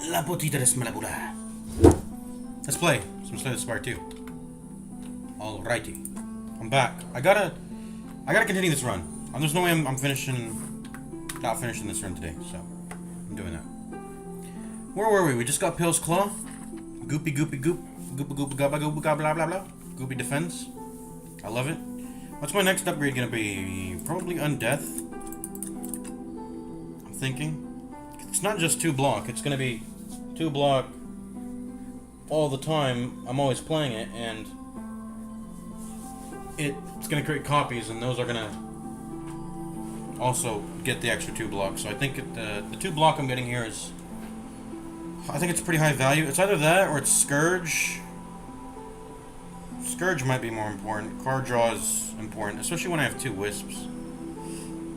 La potita de smalabula. Let's play some Slay the Spire 2. Alrighty. I'm back. I gotta continue this run. There's no way I'm not finishing this run today, so I'm doing that. Where were we? We just got Pale's Claw. Goopy goopy goop. Goopa goopa gabba goopa gabba blah blah blah. Goopy defense. I love it. What's my next upgrade gonna be? Probably Undeath. I'm thinking. It's not just 2 block, it's gonna be 2 block all the time. I'm always playing it, and it's gonna create copies, and those are gonna also get the extra 2 blocks. So I think the 2 block I'm getting here is, I think it's pretty high value. It's either that or it's Scourge. Scourge might be more important. Card draw is important, especially when I have 2 Wisps.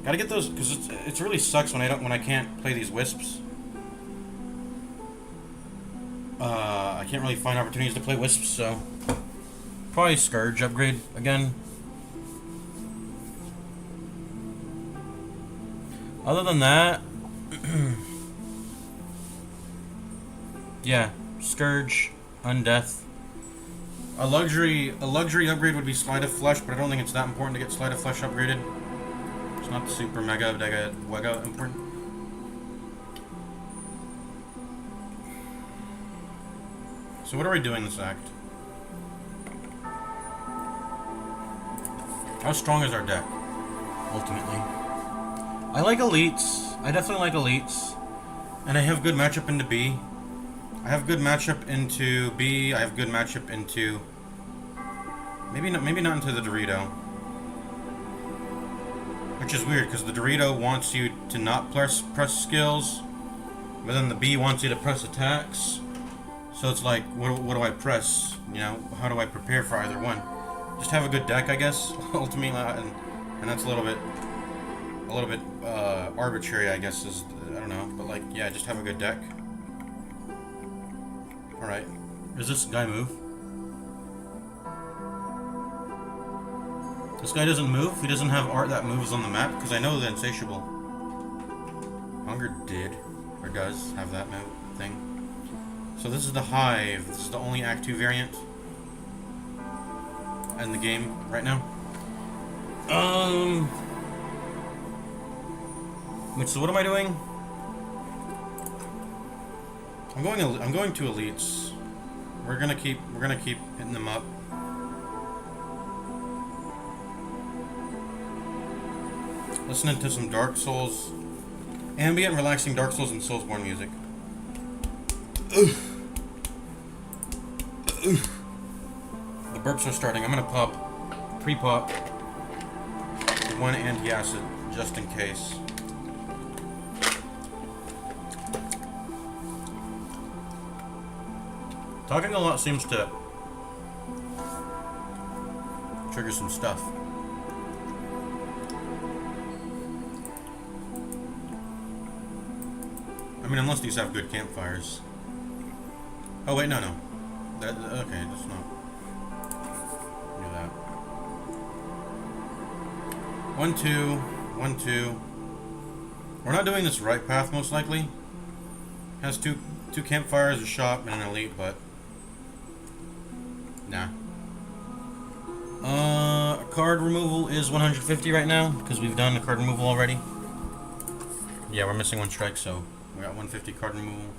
Gotta get those, because it really sucks when I can't play these Wisps. I can't really find opportunities to play Wisps, so probably Scourge upgrade again. Other than that, yeah, Scourge, Undeath. A luxury upgrade would be Sleight of Flesh, but I don't think it's that important to get Sleight of Flesh upgraded. It's not super mega wega important. So what are we doing this act? How strong is our deck, ultimately? I like elites. I definitely like elites. And I have good matchup into B. I have good matchup into B. I have good matchup into... Maybe not into the Dorito. Which is weird, because the Dorito wants you to not press skills, but then the B wants you to press attacks. So it's like, what do I press? You know, how do I prepare for either one? Just have a good deck, I guess. Ultimately, and that's a little bit arbitrary, I guess. I don't know, but like, yeah, just have a good deck. All right, does this guy move? This guy doesn't move? He doesn't have art that moves on the map? Because I know the Insatiable Hunger did, or does, have that move thing. So this is the Hive. This is the only Act 2 variant in the game right now. So what am I doing? I'm going to elites. We're gonna keep hitting them up. Listening to some Dark Souls, ambient, relaxing Dark Souls and Soulsborne music. The burps are starting. I'm gonna pre-pop 1 anti-acid just in case. Talking a lot seems to trigger some stuff. I mean, unless these have good campfires. Oh wait, no. Okay, that's not. Do that. 1, 2, 1, 2. We're not doing this right path, most likely. Has two campfires, a shop, and an elite, but nah. Card removal is 150 right now because we've done the card removal already. Yeah, we're missing 1 strike, so we got 150 card removal.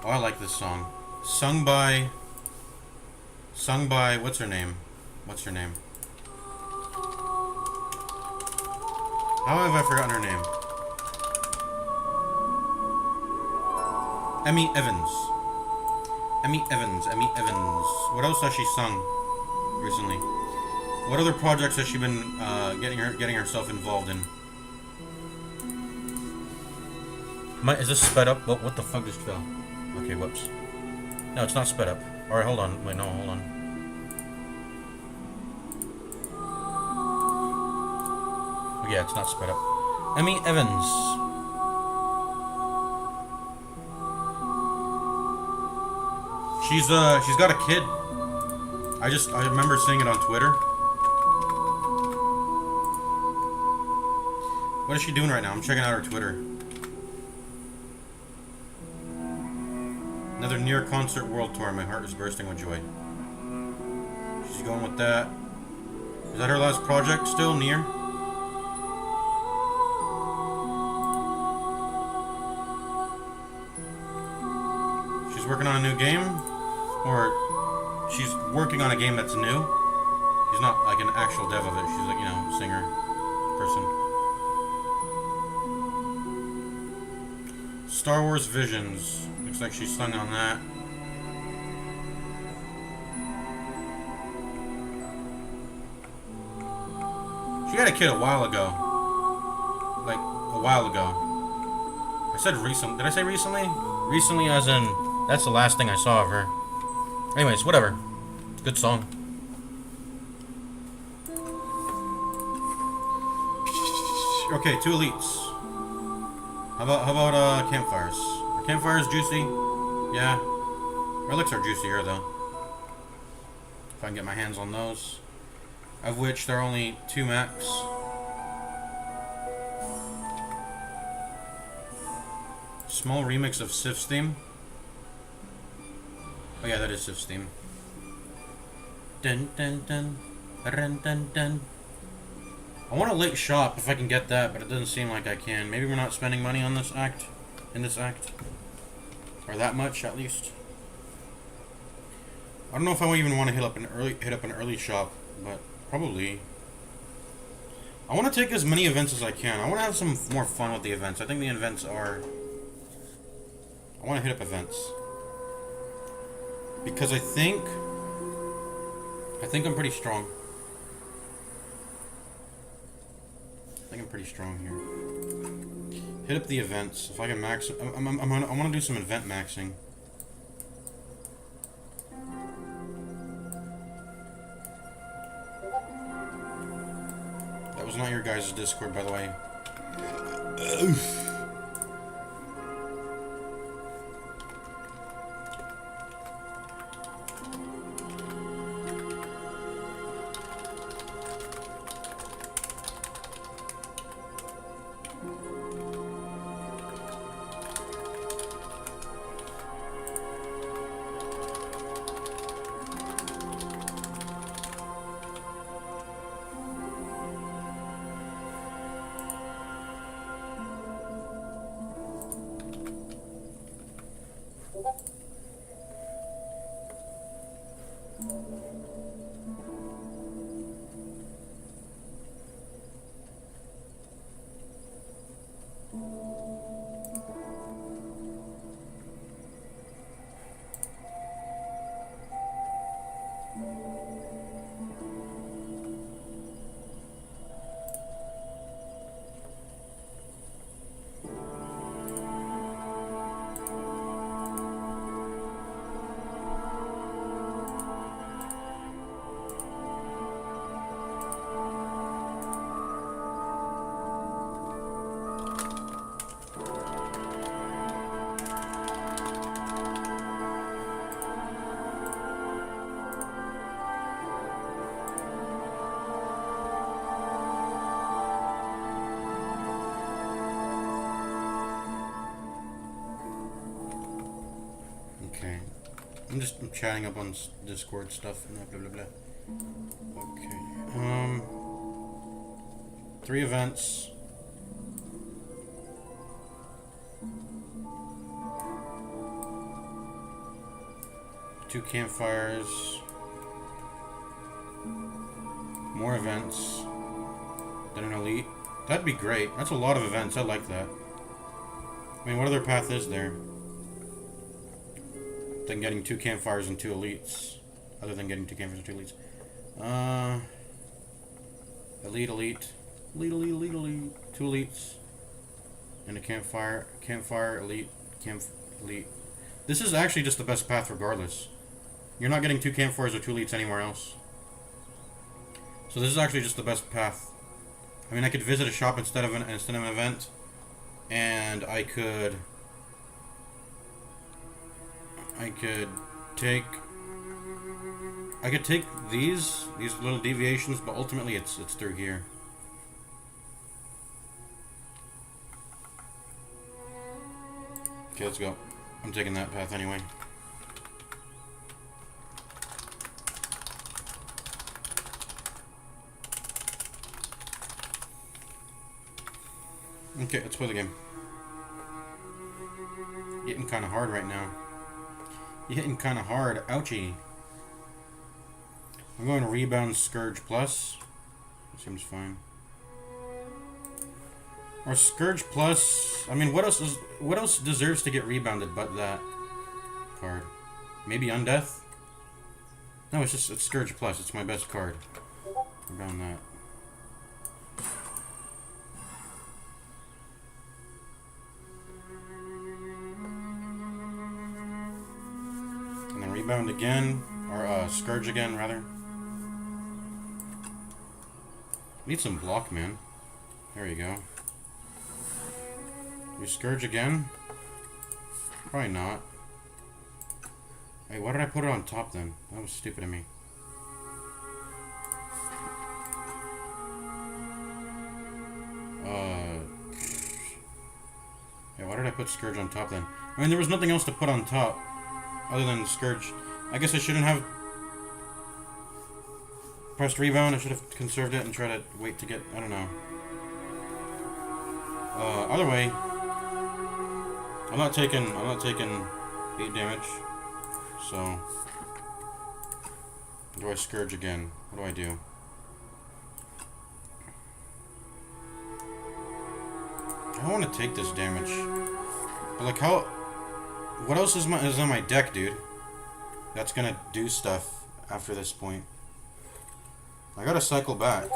Oh, I like this song. Sung by what's her name? How have I forgotten her name? Emmy Evans. What else has she sung recently? What other projects has she been getting herself involved in? Is this sped up? What the fuck just fell? Okay, whoops. No, it's not sped up. Alright, hold on. Wait, no, hold on. Oh, yeah, it's not sped up. Emmy Evans. She's got a kid. I remember seeing it on Twitter. What is she doing right now? I'm checking out her Twitter. Another near concert world tour. My heart is bursting with joy. She's going with that. Is that her last project still? Near? She's working on a new game? Or she's working on a game that's new? She's not like an actual dev of it. She's like, you know, singer person. Star Wars Visions. Looks like she's sung on that. She had a kid a while ago. Like, a while ago. I said recent. Did I say recently? Recently as in, that's the last thing I saw of her. Anyways, whatever. It's a good song. Okay, 2 elites. How about campfires? Are campfires juicy? Yeah. Relics are juicier though. If I can get my hands on those. Of which there are only 2 max. Small remix of Sif's theme. Oh yeah, that is Sif's theme. Dun dun dun. Dun dun dun. I want a late shop if I can get that, but it doesn't seem like I can. Maybe we're not spending money on this act. In this act. Or that much at least. I don't know if I even want to hit up an early shop, but probably. I want to take as many events as I can. I want to have some more fun with the events. I think the events are... I want to hit up events. Because I think I'm pretty strong. I think I'm pretty strong here. Hit up the events. If I can max... I want to do some event maxing. That was not your guys' Discord, by the way. I'm chatting up on Discord stuff and blah blah blah. Okay. 3 events. Two campfires. More events. Then an elite. That'd be great. That's a lot of events. I like that. I mean, what other path is there than getting 2 campfires and 2 elites? Other than getting 2 campfires and 2 elites. Elite, elite. Elite, elite, elite, elite. 2 elites. And a campfire. Campfire, elite, elite. This is actually just the best path regardless. You're not getting 2 campfires or 2 elites anywhere else. So this is actually just the best path. I mean, I could visit a shop instead of an event, and I could take these little deviations, but ultimately it's through here. Okay, let's go. I'm taking that path anyway. Okay, let's play the game. Hitting kind of hard right now. You're hitting kind of hard. Ouchie. I'm going to rebound Scourge Plus. Seems fine. Or Scourge Plus. I mean, what else deserves to get rebounded but that card? Maybe Undeath? No, it's Scourge Plus. It's my best card. Rebound that. And then rebound again. Or Scourge again, rather. Need some block, man. There you go. You Scourge again? Probably not. Hey, why did I put it on top then? That was stupid of me. Yeah, why did I put Scourge on top then? I mean, there was nothing else to put on top other than Scourge. I guess I shouldn't have pressed rebound. I should have conserved it and tried to wait to get, I don't know. Either way, I'm not taking 8 damage. So, do I Scourge again? What do I do? I don't want to take this damage. But like how... What else is on my deck, dude? That's gonna do stuff after this point. I gotta cycle back.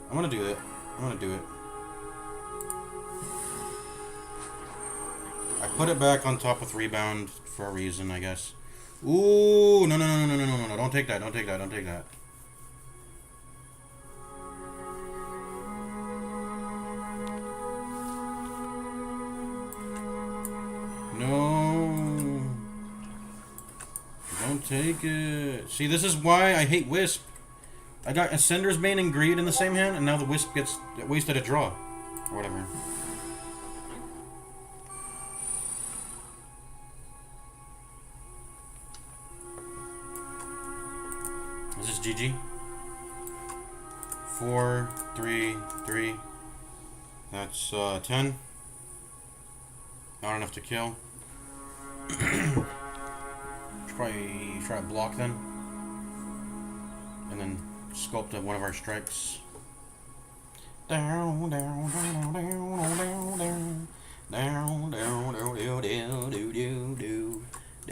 I'm gonna do it. I put it back on top with rebound for a reason, I guess. Ooh, no. Don't take that. No. Don't take it. See, this is why I hate Wisp. I got Ascender's Bane and Greed in the same hand, and now the Wisp gets wasted a draw. Or whatever. Is this GG? 4, 3, 3. That's 10. Not enough to kill. Should probably try to block then. And then sculpt one of our strikes. Down, down, down, down, down, down. Down, down, down, down, down, down, down.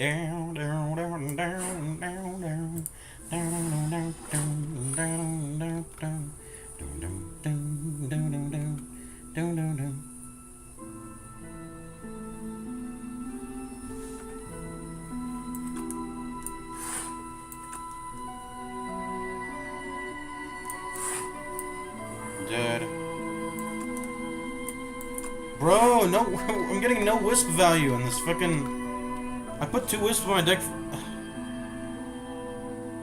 Down, down, down, down, down, down. Down, down, down, down, down, down, down. Down, down, down, down, down, down. Down, down, down. Dead. Bro, no, I'm getting no Wisp value on this fucking... I put 2 Wisps on my deck.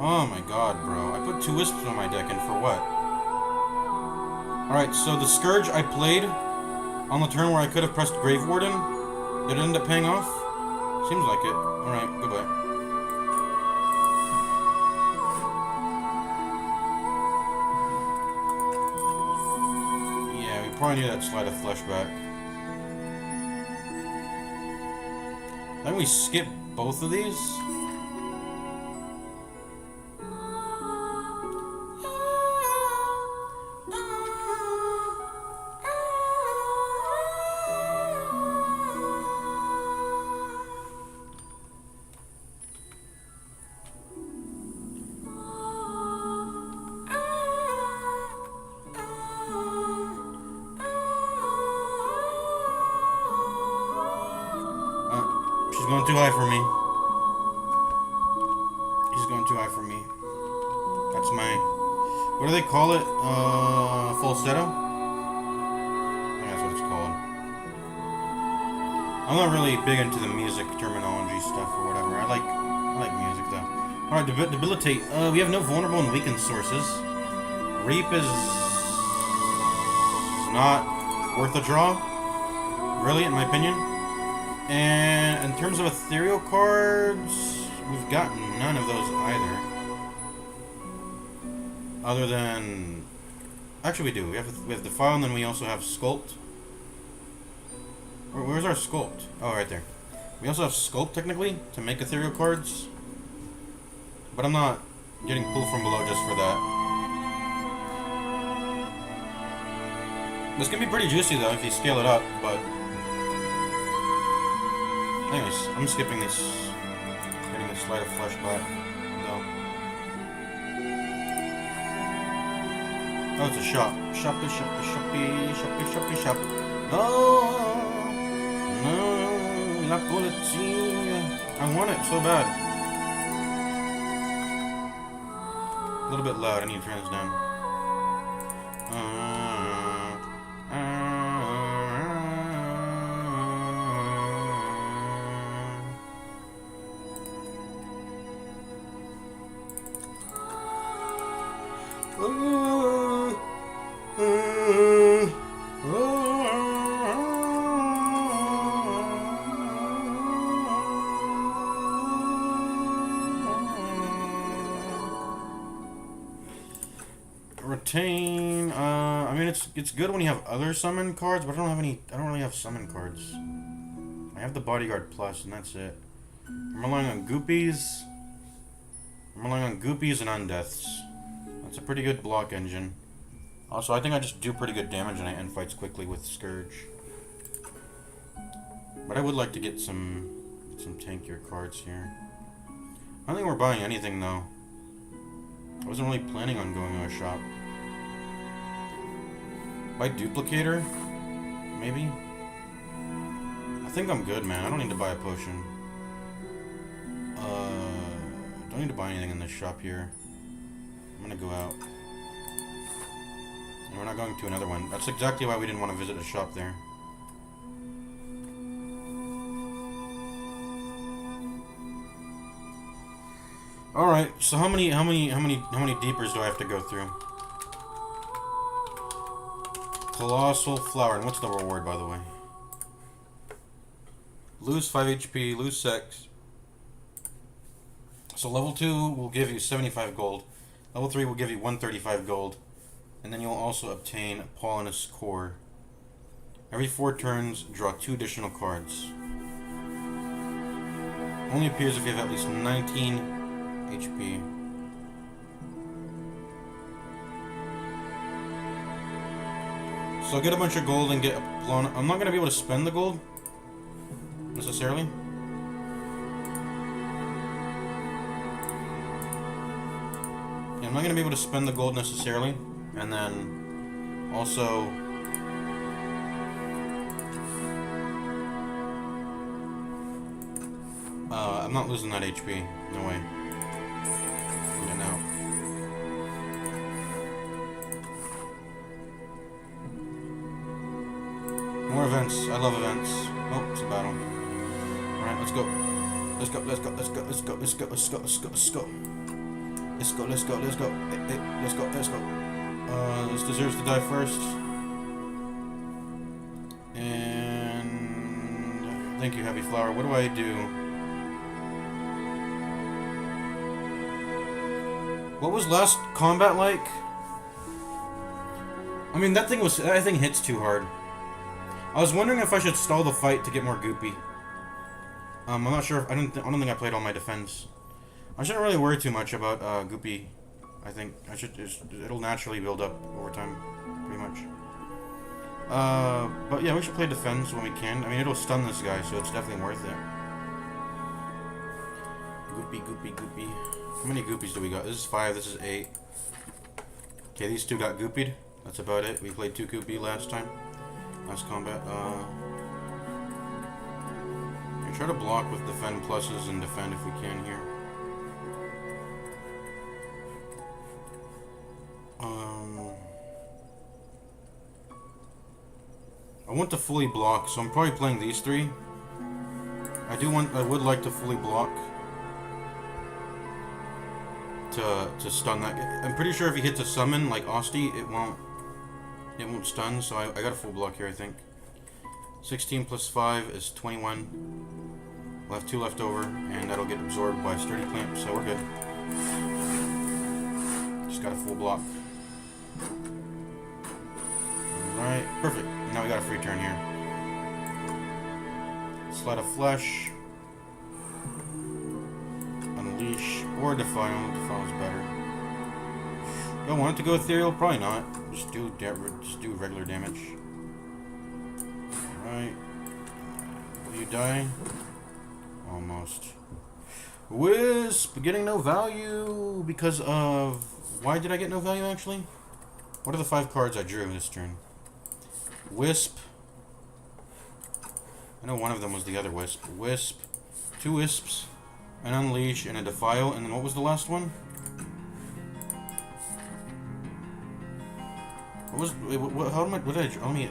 Oh my god, bro. I put 2 Wisps on my deck, and for what? Alright, so the Scourge I played on the turn where I could have pressed Grave Warden, did it end up paying off? Seems like it. Alright, goodbye. Probably need that Slide of Flesh back. Then we skip both of these. She's going too high for me. She's going too high for me. That's my... What do they call it? Falsetto? I think that's what it's called. I'm not really big into the music terminology stuff or whatever. I like music though. Alright, debilitate. We have no vulnerable and weakened sources. Reap is not worth a draw. Really, in my opinion. And in terms of ethereal cards, we've got none of those either. Other than... Actually, we do. We have Defile, and then we also have Sculpt. Where's our Sculpt? Oh, right there. We also have Sculpt, technically, to make ethereal cards. But I'm not getting pulled from below just for that. This can be pretty juicy, though, if you scale it up, but... Anyways, I'm skipping this. Getting a slight of flesh back. No. Oh, it's a shop. Shoppy, shoppy, shoppy, shoppy, shoppy, shop. No! No! La policia! I want it so bad. A little bit loud, I need to turn this down. Retain. I mean, it's good when you have other summon cards, but I don't have any. I don't really have summon cards. I have the Bodyguard Plus, and that's it. I'm relying on Goopies. I'm relying on Goopies and Undeaths. That's a pretty good block engine. Also, I think I just do pretty good damage and I end fights quickly with Scourge. But I would like to get some tankier cards here. I don't think we're buying anything though. I wasn't really planning on going to a shop. Buy Duplicator? Maybe? I think I'm good, man. I don't need to buy a potion. Don't need to buy anything in this shop here. I'm gonna go out. And we're not going to another one. That's exactly why we didn't want to visit a shop there. Alright, so how many deepers do I have to go through? Colossal Flower, and what's the reward, by the way? Lose 5 HP, lose 6. So level 2 will give you 75 gold. Level 3 will give you 135 gold. And then you'll also obtain Paulinus Core. Every 4 turns, draw 2 additional cards. Only appears if you have at least 19 HP. So I'll get a bunch of gold and get blown. I'm not going to be able to spend the gold necessarily. Yeah, I'm not going to be able to spend the gold necessarily. And then also I'm not losing that HP. No way. Yeah, no. More events. I love events. Oh, it's a battle. Alright, let's go. Let's go, let's go, let's go, let's go, let's go, let's go, let's go, let's go. Let's go, let's go, let's go. Hey, let's go, let's go. This deserves to die first. And thank you, Happy Flower. What do I do? What was last combat like? I mean, that thing hits too hard. I was wondering if I should stall the fight to get more goopy. I'm not sure. I don't think I played all my defense. I shouldn't really worry too much about goopy. I think I should. It'll naturally build up over time, pretty much. But yeah, we should play defense when we can. I mean, it'll stun this guy, so it's definitely worth it. Goopy, goopy, goopy. How many goopies do we got? This is 5. This is 8. Okay, these 2 got goopied. That's about it. We played 2 goopy last time. Last combat. We try to block with defend pluses and defend if we can here. I want to fully block, so I'm probably playing these 3. I would like to fully block to stun that. I'm pretty sure if he hits a summon like Osti, it won't stun. So I got a full block here, I think. 16 plus 5 is 21. We'll have 2 left over, and that'll get absorbed by Sturdy Clamp, so we're good. Just got a full block. Alright, perfect. Now we got a free turn here. Sleight of Flesh. Unleash. Or Defile. Defile's better. Do I want it to go Ethereal? Probably not. Just do regular damage. Alright. Will you die? Almost. Wisp! Getting no value because of... Why did I get no value, actually? What are the 5 cards I drew this turn? Wisp. I know one of them was the other Wisp. Wisp. 2 Wisps. An Unleash and a Defile. And then what was the last one? What was... How am I... What did I... Let me...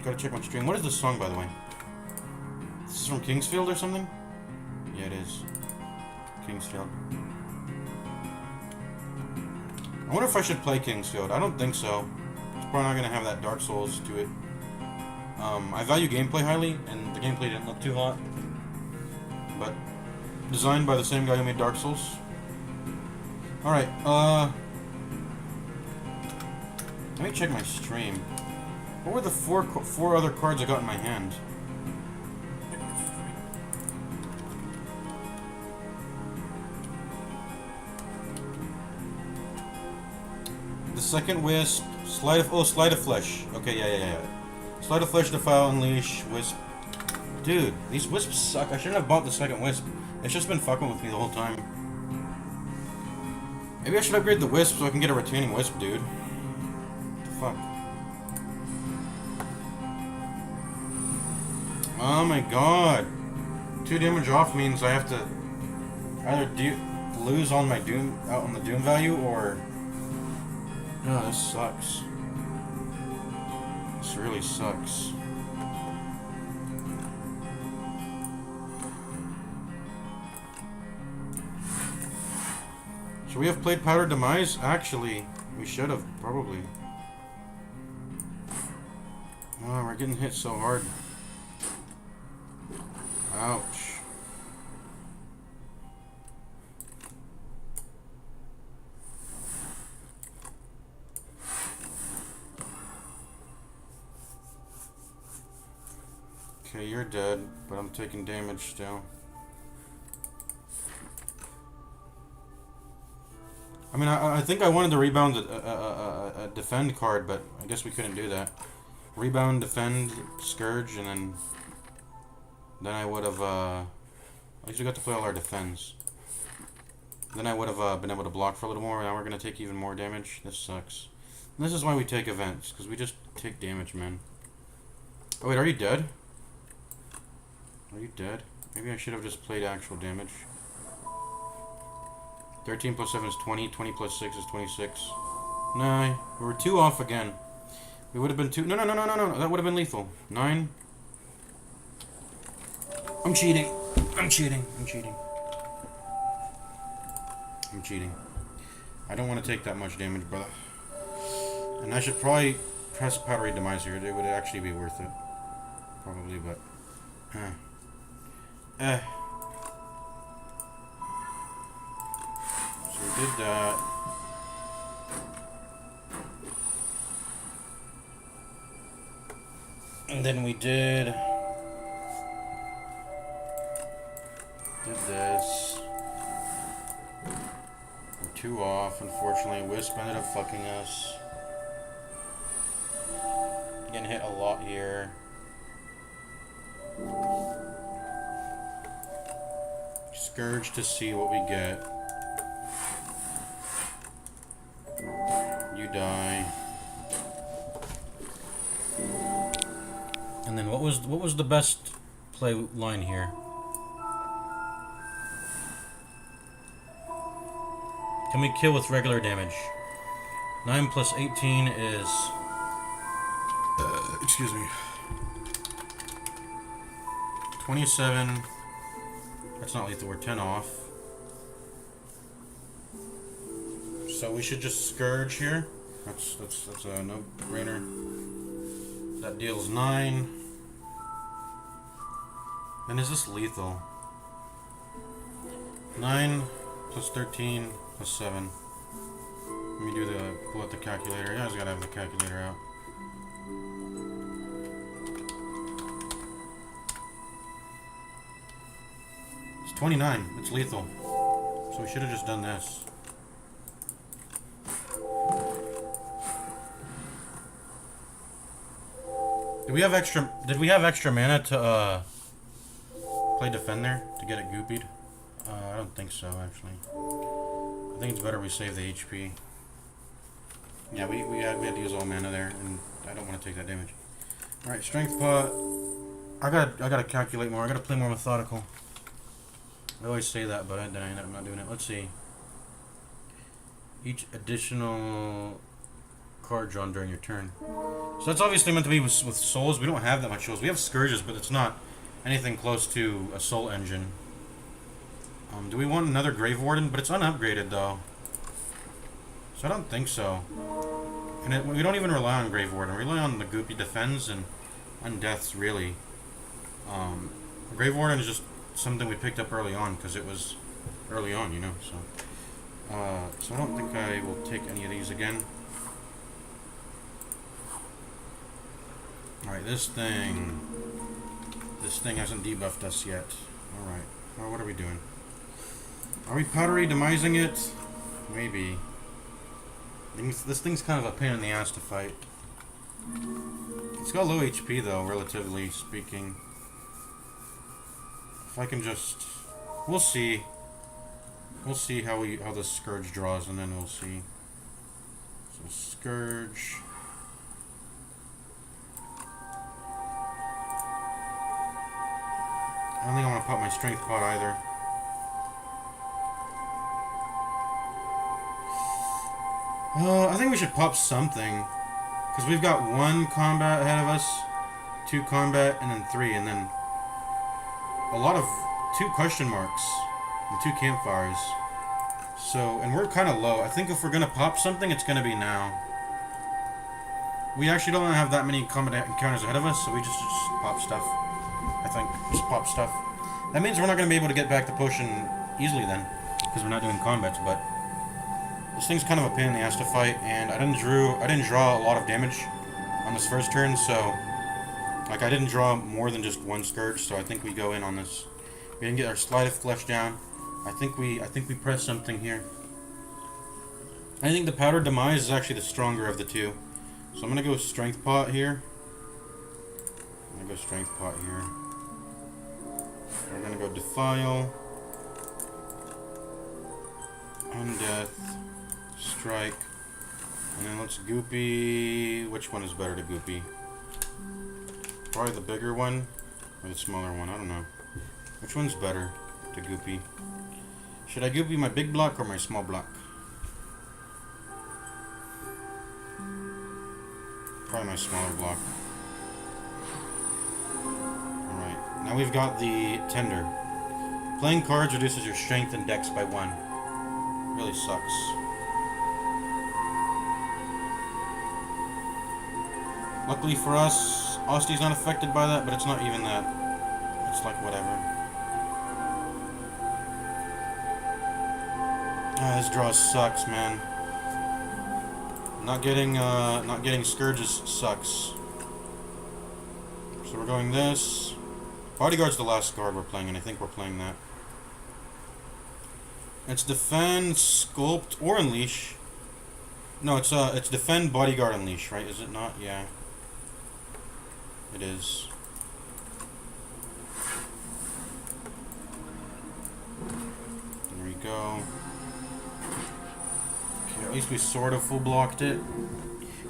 Gotta check my stream. What is this song, by the way? This is from Kingsfield or something? Yeah, it is. Kingsfield. I wonder if I should play Kingsfield. I don't think so. It's probably not going to have that Dark Souls to it. I value gameplay highly, and the gameplay didn't look too hot. But, designed by the same guy who made Dark Souls. Alright, let me check my stream. What were the four other cards I got in my hand? The second Wisp, Sleight of Flesh. Okay, yeah. Sleight of Flesh, Defile, Unleash, Wisp. Dude, these Wisps suck. I shouldn't have bought the second Wisp. It's just been fucking with me the whole time. Maybe I should upgrade the Wisp so I can get a retaining Wisp, dude. What the fuck? Oh my god. 2 damage off means I have to either lose on my Doom out on the Doom value or... Oh, this sucks. This really sucks. Should we have played Powder Demise? Actually, we should have, probably. Oh, we're getting hit so hard. Ouch. Okay, you're dead, but I'm taking damage still. I mean, I think I wanted to rebound a defend card, but I guess we couldn't do that. Rebound, defend, Scourge, and then I would have, at least we got to play all our defends. Then I would have been able to block for a little more. Now we're going to take even more damage. This sucks. And this is why we take events, because we just take damage, man. Oh, wait, are you dead? Are you dead? Maybe I should have just played actual damage. 13 plus 7 is 20. 20 plus 6 is 26. No, we were 2 off again. We would have been 2. No. That would have been lethal. 9. I'm cheating. I'm cheating. I don't want to take that much damage, brother. And I should probably press Powdery Demise here. It would actually be worth it. Probably, but... So we did that. And then we did this. We're 2 off, unfortunately. Wisp ended up fucking us. Getting hit a lot here. Scourge to see what we get. You die. And then what was the best play line here? Can we kill with regular damage? 9 plus 18 is... excuse me. 27. That's not lethal, we're 10 off. So we should just Scourge here. That's a no-brainer. That deals 9. And is this lethal? 9 plus 13 plus 7. Let me do the pull out the calculator. You guys gotta have the calculator out. It's 29. It's lethal. So we should have just done this. Did we have extra mana to play defend there to get it goopied? I don't think so, actually. I think it's better we save the HP. Yeah, we had to use all mana there, and I don't want to take that damage. All right, strength pot. I gotta calculate more. I gotta play more methodical. I always say that, but then I end up not doing it. Let's see. Each additional card drawn during your turn. So that's obviously meant to be with souls. We don't have that much souls. We have scourges, but it's not anything close to a soul engine. Do we want another Grave Warden? But it's unupgraded though, so I don't think so. And we don't even rely on Grave Warden. We rely on the goopy defends and undeaths really. Grave Warden is just something we picked up early on because it was early on, you know. So I don't think I will take any of these again. Alright, this thing hasn't debuffed us yet. Alright, well, what are we doing? Are we powdery demising it? Maybe. This thing's kind of a pain in the ass to fight. It's got low HP though, relatively speaking. If I can just... We'll see. We'll see how the Scourge draws, and then we'll see. So, Scourge... I don't think I want to pop my strength pot either. I think we should pop something. Because we've got 1 combat ahead of us, 2 combat, and then 3, and then a lot of 2 question marks and 2 campfires. So, and we're kind of low. I think if we're going to pop something, it's going to be now. We actually don't have that many combat encounters ahead of us, so we just pop stuff. I think. Just pop stuff. That means we're not going to be able to get back the potion easily then, because we're not doing combats, but this thing's kind of a pain in the ass to fight, and I didn't draw a lot of damage on this first turn, so like I didn't draw more than just 1 Scourge, so I think we go in on this. We didn't get our Sleight of Flesh down. I think we press something here. I think the Powdered Demise is actually the stronger of the two. So I'm gonna go Strength Pot here. I'm gonna go Strength Pot here. We're gonna go Defile, Undeath, Strike, and then let's Goopy. Which one is better to Goopy? Probably the bigger one or the smaller one. I don't know. Which one's better to Goopy? Should I Goopy my big block or my small block? Probably my smaller block. Alright, now we've got the Tender. Playing cards reduces your strength and dex by 1. Really sucks. Luckily for us, Osti's not affected by that, but it's not even that. It's like whatever. Ah, this draw sucks, man. Not getting Scourges sucks. So we're going this. Bodyguard's the last card we're playing, and I think we're playing that. It's Defend, Sculpt, or Unleash. No, it's Defend, Bodyguard, Unleash, right? Is it not? Yeah. It is. There we go. Okay, at least we sort of full blocked it.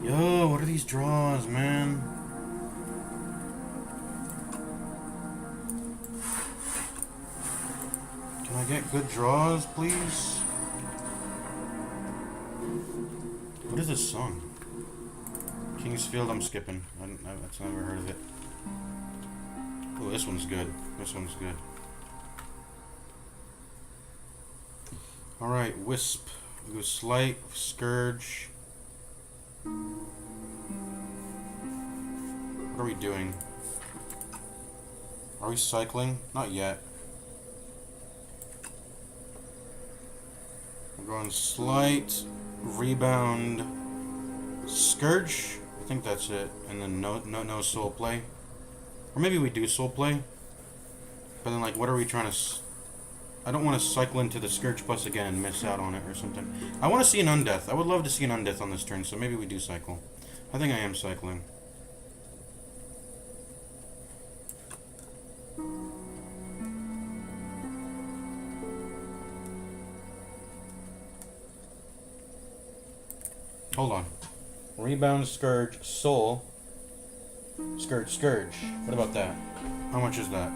Yo, what are these draws, man? Can I get good draws, please? What is this song? Kingsfield, I'm skipping. I've never heard of it. Oh, this one's good. This one's good. Alright, Wisp. We go Slight, Scourge. What are we doing? Are we cycling? Not yet. We're going Slight, Rebound, Scourge. I think that's it. And then no soul play. Or maybe we do soul play. But then, like, what are we trying to... I don't want to cycle into the Scourge Plus again and miss out on it or something. I want to see an Undeath. I would love to see an Undeath on this turn, so maybe we do cycle. I think I am cycling. Hold on. Rebound, Scourge, Soul. Scourge. What about that? How much is that?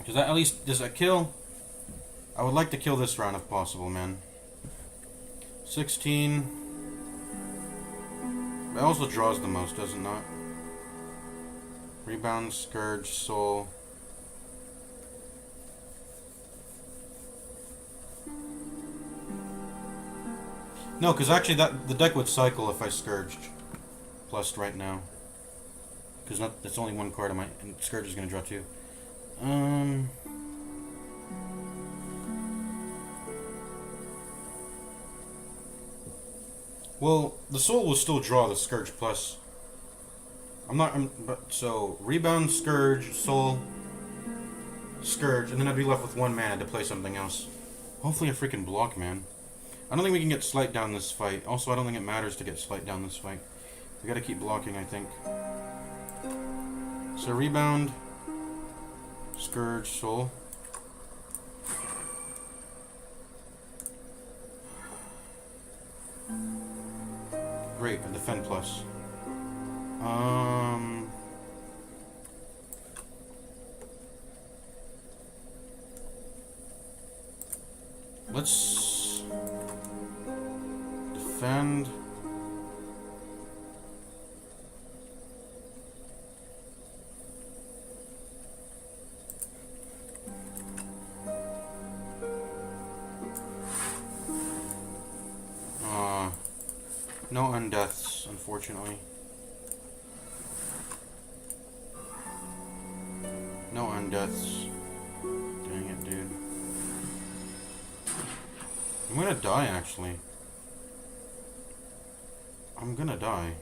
Does that at least... Does that kill? I would like to kill this round if possible, man. 16. It also draws the most, does it not? Rebound, Scourge, Soul. No, because actually the deck would cycle if I Scourged. Plus right now. Because that's only one card of my... And Scourge is going to draw two. Well, the Soul will still draw the Scourge Plus. So, Rebound, Scourge, Soul, Scourge, and then I'd be left with one mana to play something else. Hopefully a freaking block, man. I don't think we can get Slight down this fight. Also, I don't think it matters to get Slight down this fight. We gotta keep blocking, I think. So, Rebound, Scourge, Soul. Great, a Defend Plus. Let's defend. No undeaths, unfortunately. No undeaths. Dang it, dude. I'm gonna die, actually. I'm gonna die.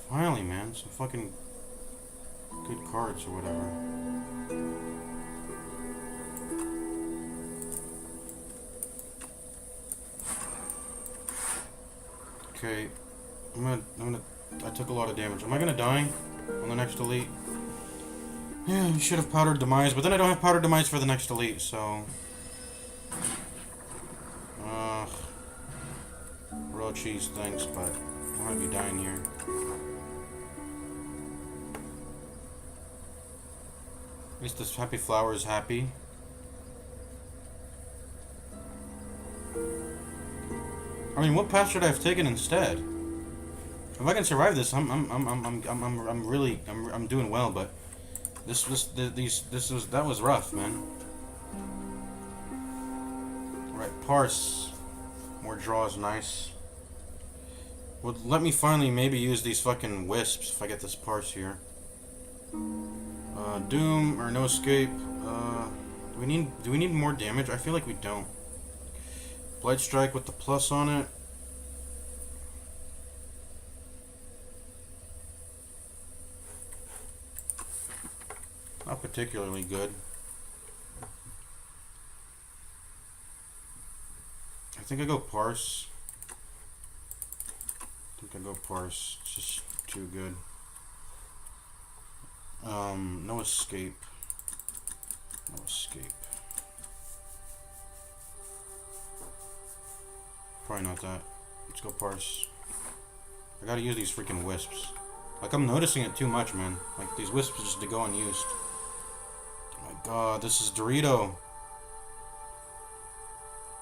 Finally, man. Some fucking good cards or whatever. Okay. I took a lot of damage. Am I gonna die on the next elite? Yeah, I should have Powdered Demise, but then I don't have Powdered Demise for the next elite, so... Real cheese, thanks, but I might be dying here. At least this Happy Flower is happy. I mean, what path should I have taken instead? If I can survive this, I'm doing well. But that was rough, man. Right, Parse, more draws, nice. Well, let me finally maybe use these fucking wisps if I get this Parse here. Doom or no escape. Do we need more damage? I feel like we don't. Blight Strike with the plus on it. Not particularly good. I think I go Parse. It's just too good. No escape. No escape. Probably not that. Let's go Parse. I gotta use these freaking wisps. Like, I'm noticing it too much, man. Like, these wisps just to go unused. Oh my god, this is Dorito.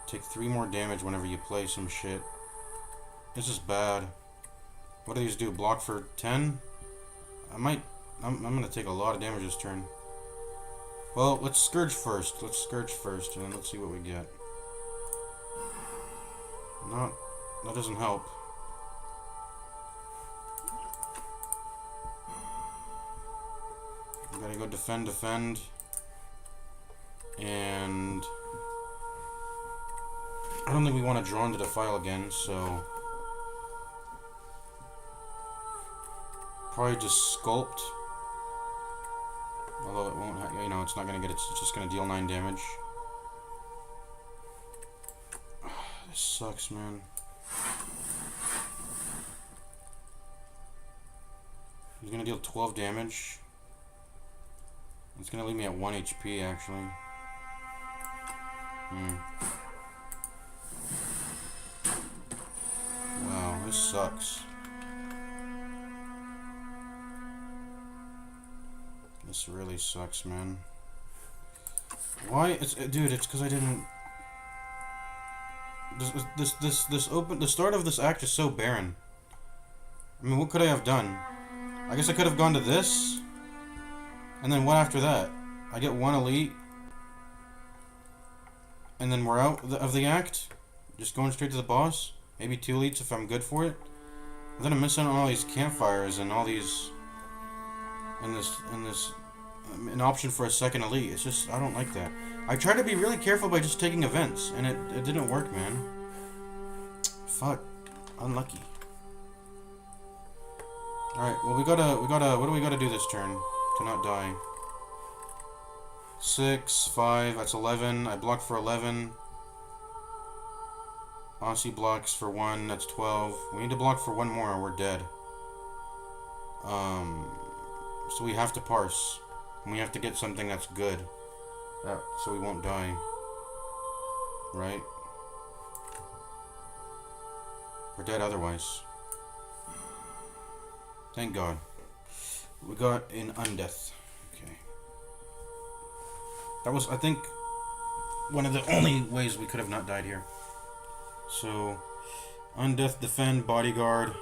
Take 3 more damage whenever you play some shit. This is bad. What do these do? Block for 10? I'm gonna take a lot of damage this turn. Well, let's Scourge first. And then let's see what we get. Not... That doesn't help. We gotta go defend, defend. And... I don't think we want to draw into Defile again, so... Probably just Sculpt. Although it won't, you know, it's not gonna get it, it's just gonna deal 9 damage. This sucks, man. He's gonna deal 12 damage. It's gonna leave me at 1 HP, actually. Wow, this sucks. This really sucks, man. Why? Dude, it's because I didn't... The start of this act is so barren. I mean, what could I have done? I guess I could have gone to this. And then what after that? I get 1 elite. And then we're out of the act. Just going straight to the boss. Maybe 2 elites if I'm good for it. And then I'm missing all these campfires and all these... And this... An option for a 2nd elite. It's just... I don't like that. I tried to be really careful by just taking events. And it didn't work, man. Fuck. Unlucky. Alright, well we gotta... What do we gotta do this turn? To not die. 6, 5, that's 11. I block for 11. Aussie blocks for 1, that's 12. We need to block for 1 more or we're dead. So we have to parse. And we have to get something that's good. So we won't die. Right? We're dead otherwise. Thank God. We got an Undeath. Okay. That was, I think, one of the only ways we could have not died here. So, Undeath, Defend, Bodyguard.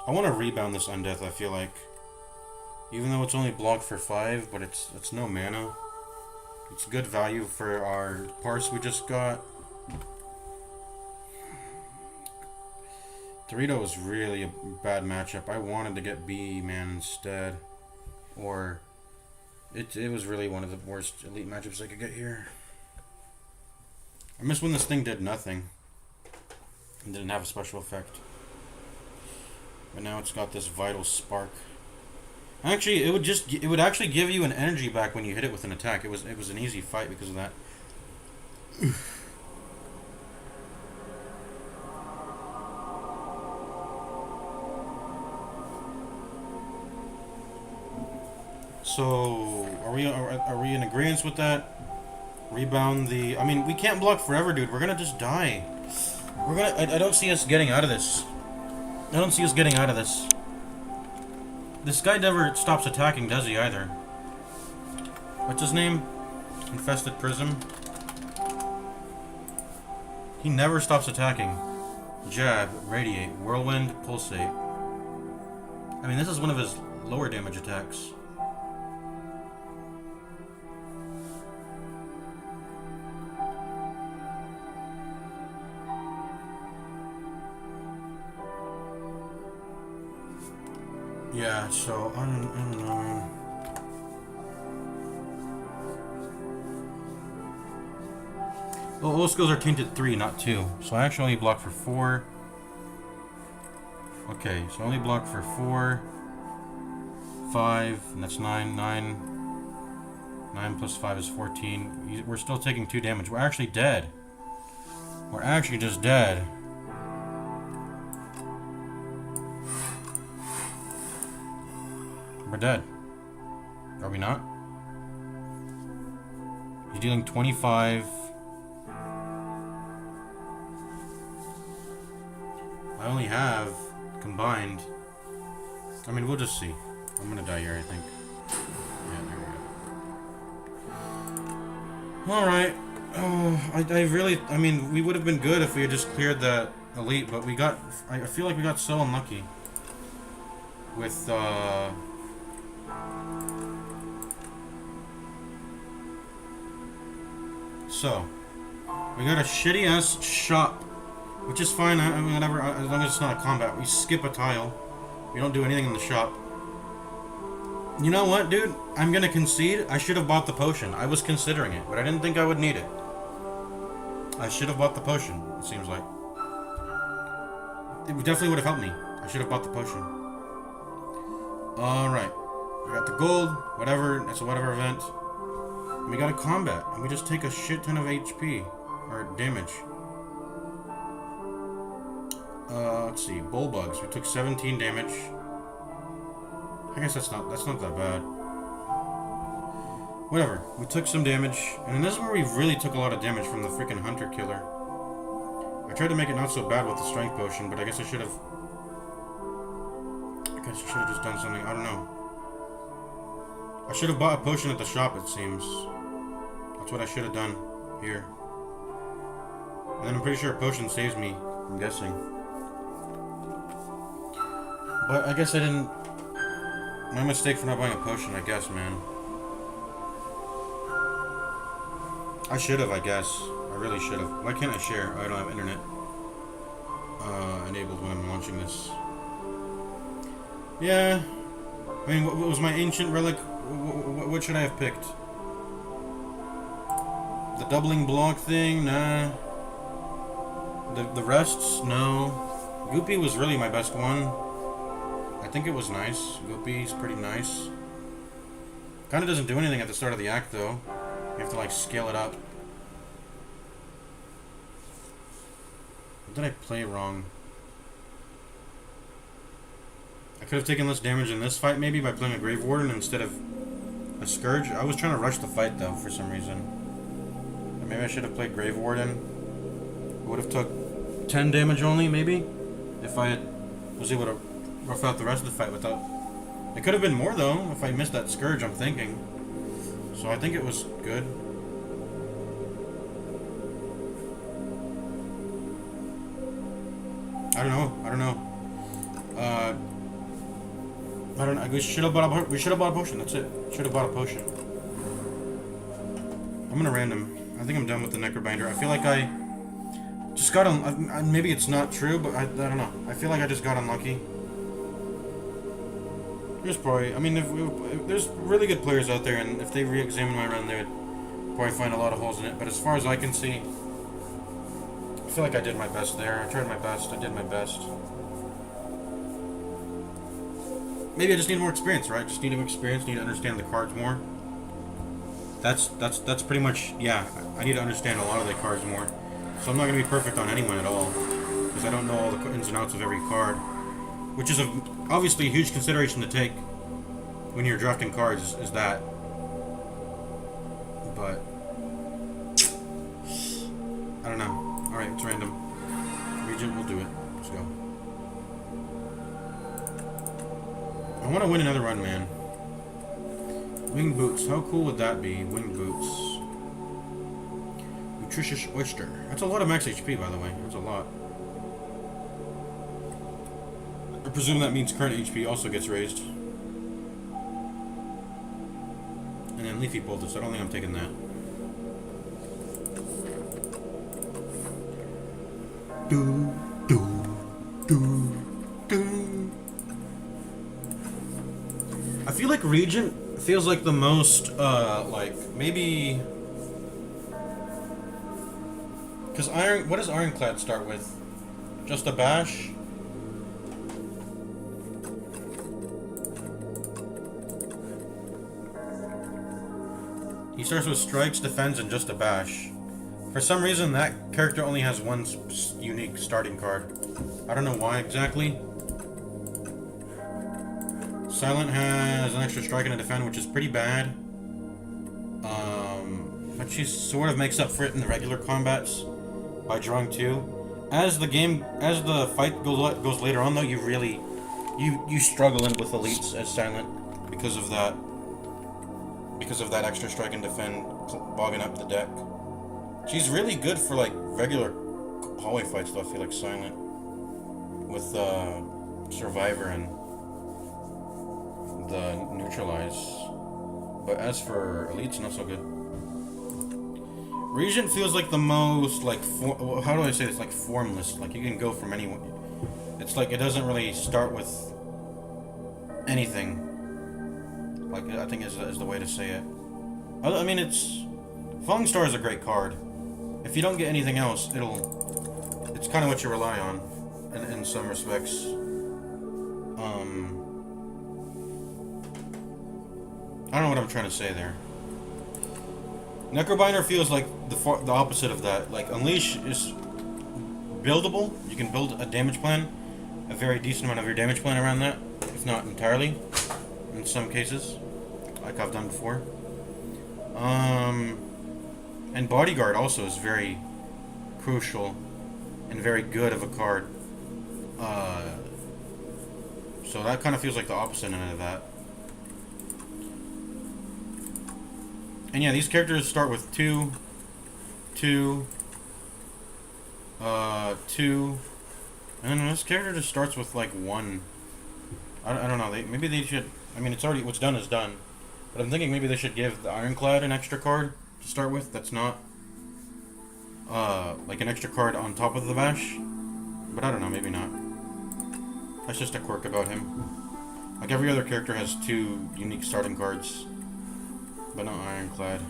I want to rebound this Undeath, I feel like. Even though it's only blocked for 5, but it's no mana. It's good value for our parse we just got. Dorito is really a bad matchup. I wanted to get B-Man instead. Or... It was really one of the worst elite matchups I could get here. I miss when this thing did nothing. And didn't have a special effect. But now it's got this Vital Spark. Actually, it would actually give you an energy back when you hit it with an attack. It was an easy fight because of that. So, are we in agreement with that? Rebound the... I mean, we can't block forever, dude. We're gonna just die. I don't see us getting out of this. I don't see us getting out of this. This guy never stops attacking, does he, either? What's his name? Infested Prism? He never stops attacking. Jab, Radiate, Whirlwind, Pulsate. I mean, this is one of his lower damage attacks. Yeah, so, I don't know. Well, all skills are tainted 3, not 2. So I actually only block for 4. Okay, so I only block for 4, 5, and that's 9. 9 plus 5 is 14. We're still taking 2 damage. We're actually dead. We're actually just dead. We're dead. Are we not? He's dealing 25. I only have combined. I mean, we'll just see. I'm gonna die here, I think. Yeah, there we go. Alright. I really... I mean, we would have been good if we had just cleared that elite, but we got... I feel like we got so unlucky. With, So, we got a shitty-ass shop Which is fine, I mean, whatever, as long as it's not a combat. We skip a tile. We don't do anything in the shop. You know what, dude? I'm gonna concede. I should have bought the potion. I was considering it, but I didn't think I would need it. I should have bought the potion, it seems like. It definitely would have helped me. I should have bought the potion. Alright. We got the gold, whatever. It's a whatever event. And we got a combat. And we just take a shit ton of HP. Or damage. Let's see. Bull bugs. We took 17 damage. I guess that's not that bad. Whatever. We took some damage. And this is where we really took a lot of damage from the freaking hunter killer. I tried to make it not so bad with the strength potion, but I guess I should have just done something. I don't know. I should have bought a potion at the shop, it seems. That's what I should have done here. And then I'm pretty sure a potion saves me, I'm guessing. But I guess I didn't... My mistake for not buying a potion, I guess, man. I should have, I guess. I really should have. Why can't I share? I don't have internet enabled when I'm launching this. Yeah. I mean, what was my ancient relic? What should I have picked? The doubling block thing? Nah. The rests? No. Goopy was really my best one. I think it was nice. Goopy's pretty nice. Kinda doesn't do anything at the start of the act, though. You have to, like, scale it up. What did I play wrong? I could have taken less damage in this fight, maybe, by playing a Grave Warden instead of a Scourge. I was trying to rush the fight, though, for some reason. Or maybe I should have played Grave Warden. Would have took 10 damage only, maybe? If I was able to rough out the rest of the fight without... It could have been more, though, if I missed that Scourge, I'm thinking. So I think it was good. I don't know. We should have bought a potion. That's it. Should have bought a potion. I'm gonna random. I think I'm done with the Necrobinder. I feel like I just got maybe it's not true, but I don't know. I feel like I just got unlucky. There's probably, I mean, if there's really good players out there, and if they re-examine my run, they would probably find a lot of holes in it. But as far as I can see, I feel like I did my best there. I tried my best. I did my best. Maybe I just need more experience, right? Just need more experience. Need to understand the cards more. That's pretty much, yeah. I need to understand a lot of the cards more. So I'm not gonna be perfect on anyone at all, because I don't know all the ins and outs of every card, which is obviously a huge consideration to take when you're drafting cards. Is that? But I don't know. All right, it's random. Regent, we'll do it. Let's go. I want to win another run, man. Winged boots. How cool would that be? Winged boots. Nutritious oyster. That's a lot of max HP, by the way. That's a lot. I presume that means current HP also gets raised. And then leafy poultice. I don't think I'm taking that. Do do do do. I feel like Regent feels like the most, like, maybe... Because what does Ironclad start with? Just a bash? He starts with strikes, defends, and just a bash. For some reason, that character only has one unique starting card. I don't know why exactly. Silent has an extra strike and a defend, which is pretty bad. But she sort of makes up for it in the regular combats by drawing two. As the fight goes later on, though, you struggle in with elites as Silent because of that extra strike and defend bogging up the deck. She's really good for like regular hallway fights, though. I feel like Silent with Survivor and the Neutralize. But as for elites, not so good. Regent feels like the most, like, how do I say this? Like, formless. Like, you can go from anywhere. It's like, it doesn't really start with anything. Like, I think is the way to say it. I mean, Falling Star is a great card. If you don't get anything else, it's kind of what you rely on, in some respects. I don't know what I'm trying to say there. Necrobinder feels like the opposite of that. Like, Unleash is buildable. You can build a damage plan, a very decent amount of your damage plan around that, if not entirely, in some cases, like I've done before. And Bodyguard also is very crucial and very good of a card. So that kind of feels like the opposite end of that. And yeah, these characters start with 2, 2, 2, and then this character just starts with like 1. I don't know. Maybe they should. I mean, it's already what's done is done. But I'm thinking maybe they should give the Ironclad an extra card to start with. That's not like an extra card on top of the Vash. But I don't know. Maybe not. That's just a quirk about him. Like every other character has 2 unique starting cards. But not Ironclad.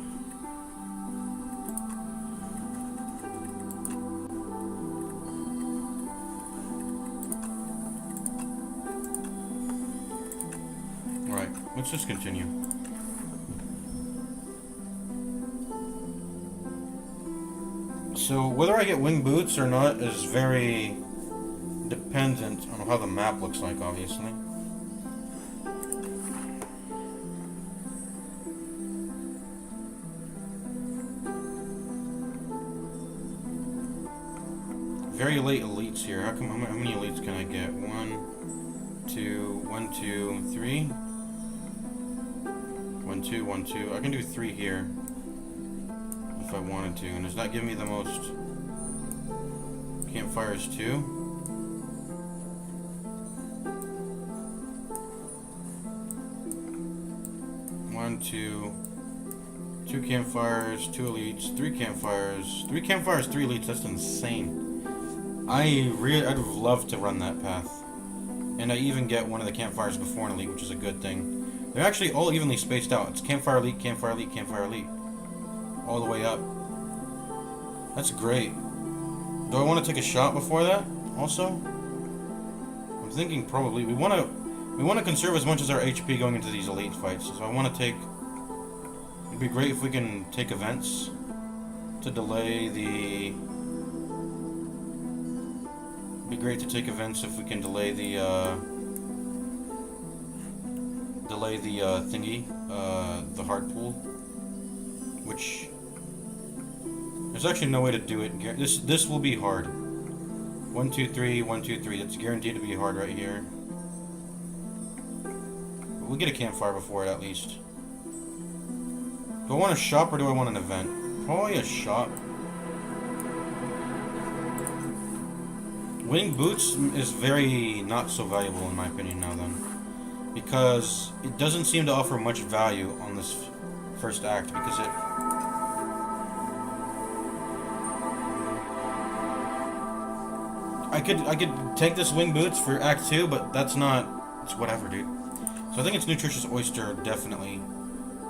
Alright, let's just continue. So, whether I get wing boots or not is very dependent on how the map looks like, obviously. Very late elites here. How many elites can I get? 1, 2, 1, 2, 3. 1, 2, 1, 2. I can do 3 here if I wanted to. And does that give me the most campfires too? One, two. 2 campfires, 2 elites, 3 campfires. 3 campfires, 3 elites. That's insane. I'd love to run that path. And I even get one of the campfires before an elite, which is a good thing. They're actually all evenly spaced out. It's campfire elite, campfire elite, campfire elite. All the way up. That's great. Do I want to take a shot before that also? I'm thinking probably. We want to conserve as much as our HP going into these elite fights. So I want to take... It'd be great if we can take events to delay the... Be great to take events if we can delay the thingy, the hard pool, which there's actually no way to do it. This will be hard. 1, 2, 3, 1, 2, 3. It's guaranteed to be hard right here. But we'll get a campfire before it at least. Do I want a shop or do I want an event? Probably a shop. Winning boots is very not so valuable in my opinion now then, because it doesn't seem to offer much value on this first act because it... I could take this wing boots for act 2, but that's not... It's whatever, dude. So I think it's Nutritious Oyster, definitely.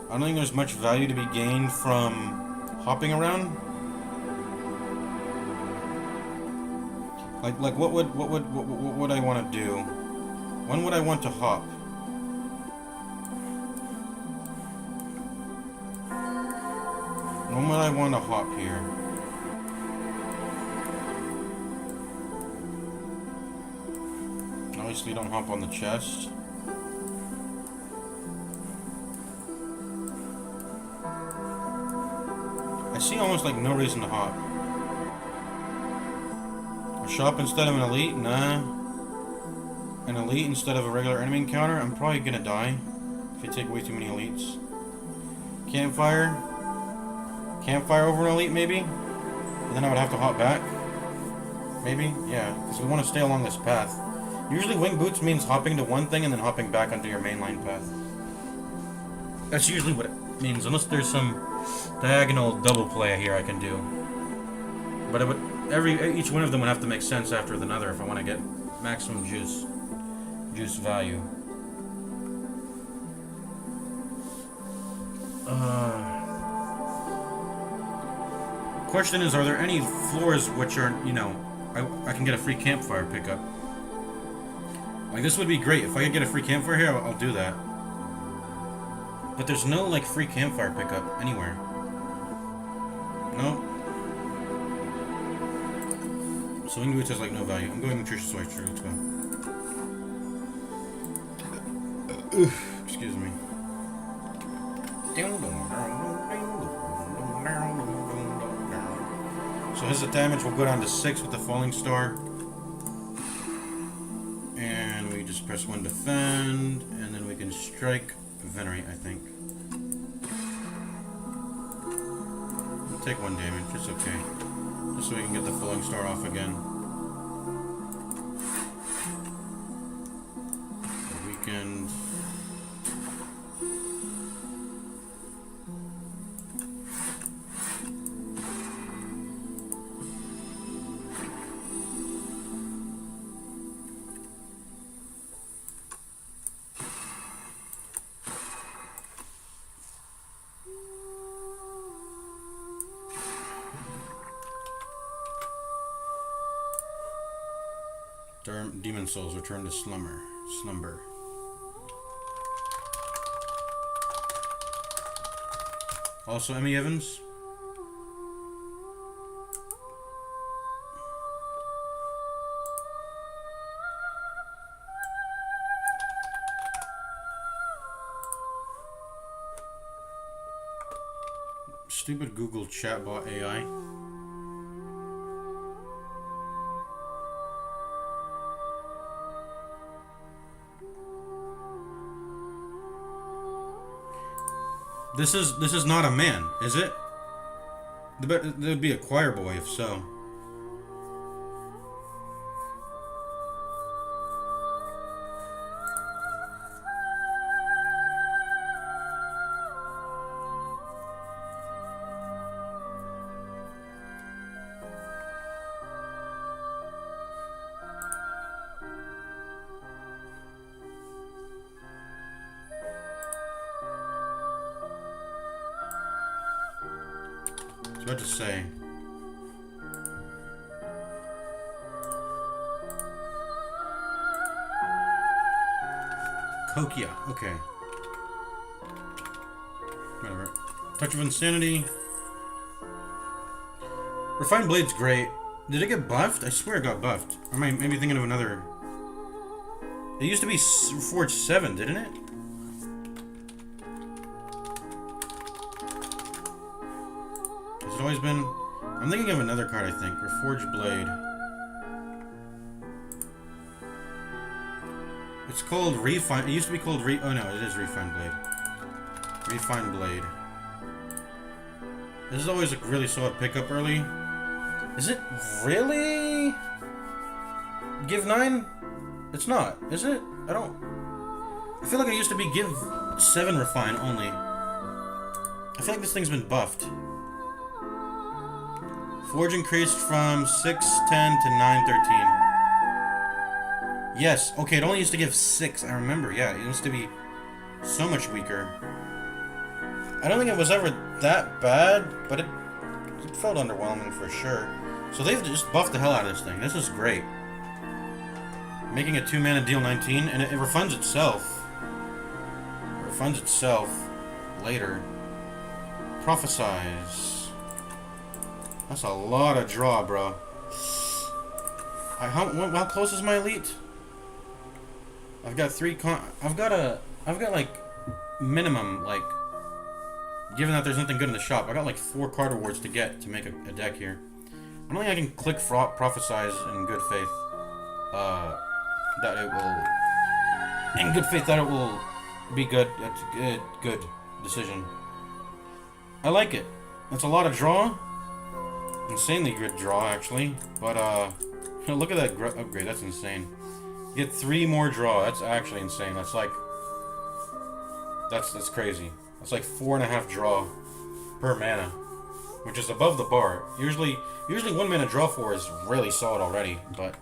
I don't think there's much value to be gained from hopping around. Like what would I want to do? When would I want to hop? When would I want to hop here? Obviously don't hop on the chest. I see almost like no reason to hop. A shop instead of an elite? Nah. An elite instead of a regular enemy encounter? I'm probably gonna die if I take way too many elites. Campfire? Campfire over an elite, maybe? And then I would have to hop back? Maybe? Yeah, because we want to stay along this path. Usually wing boots means hopping to one thing and then hopping back onto your mainline path. That's usually what means, unless there's some diagonal double play here I can do. But it would each one of them would have to make sense after another if I want to get maximum juice value. Question is, are there any floors which are, you know, I can get a free campfire pickup? Like, this would be great. If I could get a free campfire here, I'll do that. But there's no, like, free campfire pickup anywhere. No. So English has, like, no value. I'm going nutritious oyster. Let's go. Excuse me. So his damage will go down to 6 with the falling star. And we just press 1 defend, and then we can strike venerate, I think. We'll take 1 damage, it's okay. Just so we can get the falling star off again. Weakened. Demon souls return to slumber. Also, Emmy Evans. Stupid Google chatbot AI. This is not a man, is it? There'd be a choir boy if so. What to say? Kokia, okay. Whatever. Touch of Insanity. Refined Blade's great. Did it get buffed? I swear it got buffed. Or am I maybe thinking of another? It used to be Forge 7, didn't it? Always been. I'm thinking of another card, I think. Reforged Blade. It's called Refine. It used to be called Oh no, it is Refined Blade. Refined Blade. This is always a really solid pickup early. Is it really? Give 9? It's not, is it? I feel like it used to be give 7 Refine only. I feel like this thing's been buffed. Forge increased from 610 to 913. Yes, okay, it only used to give 6, I remember, yeah, it used to be so much weaker. I don't think it was ever that bad, but it felt underwhelming for sure. So they've just buffed the hell out of this thing. This is great. Making a 2-mana deal 19, and it refunds itself. It refunds itself later. Prophesize. That's a lot of draw, bro. How close is my elite? I've got 3 I've got like minimum, like, given that there's nothing good in the shop, I got like 4 card rewards to get to make a deck here. I don't think I can click Prophesize in good faith that it will, in good faith that it will be good. That's a good decision. I like it. That's a lot of draw. Insanely good draw, actually. But, look at that upgrade. That's insane. Get 3 more draw. That's actually insane. That's like... That's crazy. That's like 4.5 draw per mana, which is above the bar. Usually 1 mana draw 4 is really solid already, but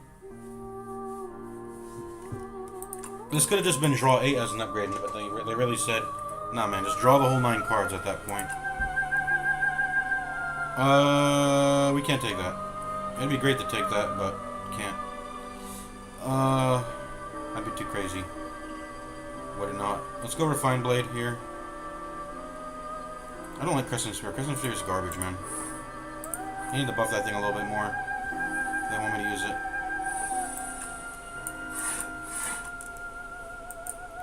this could have just been draw 8 as an upgrade, but they really said, nah man, just draw the whole 9 cards at that point. We can't take that. It'd be great to take that, but can't. That'd be too crazy. Would it not? Let's go Refined Blade here. I don't like Crescent Spear. Crescent Spear is garbage, man. I need to buff that thing a little bit more. They want me to use it.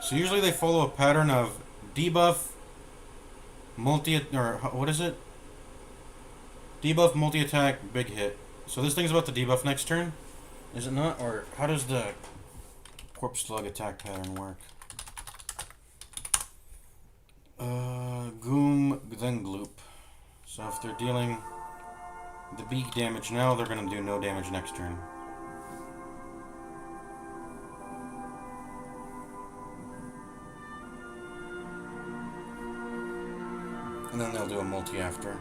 So usually they follow a pattern of debuff, what is it? Debuff, multi-attack, big hit. So this thing's about to debuff next turn? Is it not? Or how does the Corpse Slug attack pattern work? Goom, then Gloop. So if they're dealing the beak damage now, they're gonna do no damage next turn. And then they'll do a multi after.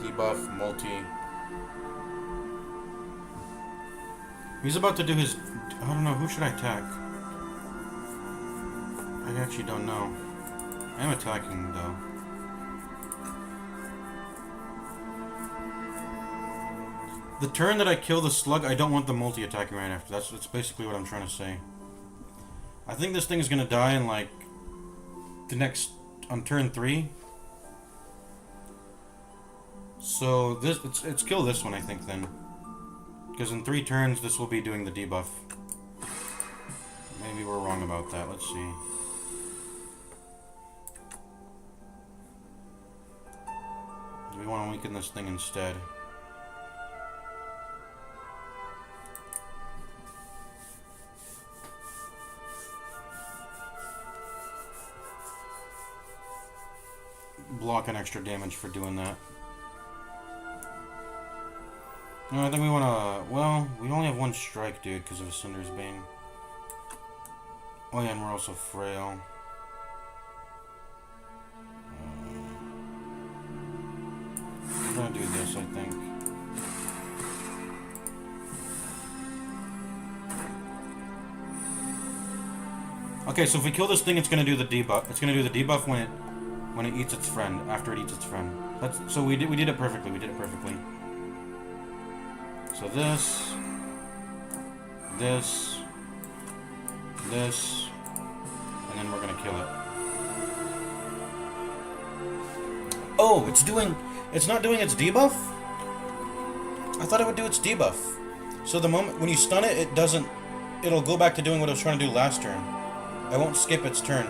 Debuff, multi. He's about to do his... I don't know, who should I attack? I actually don't know. I am attacking, though. The turn that I kill the slug, I don't want the multi attacking right after. That's basically what I'm trying to say. I think this thing is gonna die in like the next on turn 3. So this it's kill this one, I think, then, because in 3 turns this will be doing the debuff. Maybe we're wrong about that. Let's see. Do we want to weaken this thing instead? Block an extra damage for doing that. No, I think we want to... Well, we only have 1 strike, dude, because of Cinder's Bane. Oh yeah, and we're also frail. We're gonna do this, I think. Okay, so if we kill this thing, it's gonna do the debuff. It's gonna do the debuff when it eats its friend, after it eats its friend. So we did it perfectly. We did it perfectly. So this, and then we're gonna kill it. Oh, it's not doing its debuff? I thought it would do its debuff. So the moment when you stun it, it'll go back to doing what it was trying to do last turn. I won't skip its turn.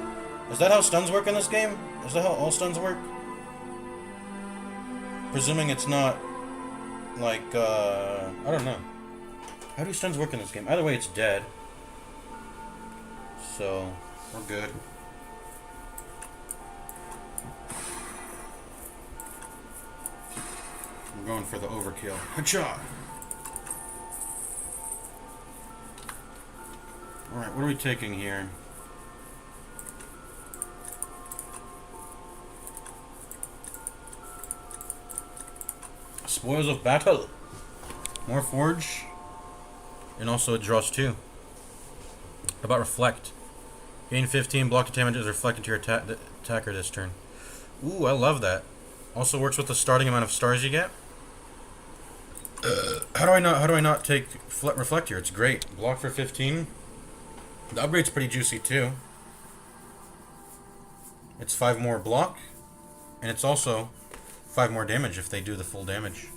Is that how stuns work in this game? Is that how all stuns work? Presuming it's not, like, I don't know. How do stuns work in this game? Either way, it's dead. So, we're good. I'm going for the overkill. Hacha! Alright, what are we taking here? Spoils of Battle. More Forge. And also it draws 2. How about Reflect? Gain 15, block the damage is reflected to your attacker this turn. Ooh, I love that. Also works with the starting amount of stars you get. How do I not take Reflect here? It's great. Block for 15. The upgrade's pretty juicy too. It's 5 more block, and it's also 5 more damage if they do the full damage.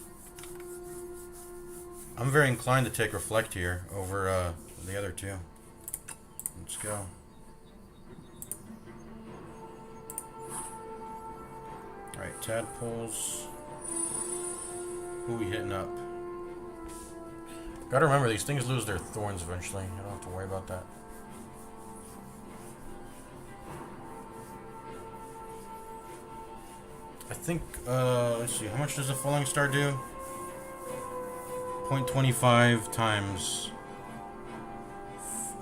I'm very inclined to take Reflect here over the other 2. Let's go. Alright, Tadpoles. Who are we hitting up? Gotta remember, these things lose their thorns eventually. I don't have to worry about that. I think, let's see, how much does a Falling Star do? 0.25 times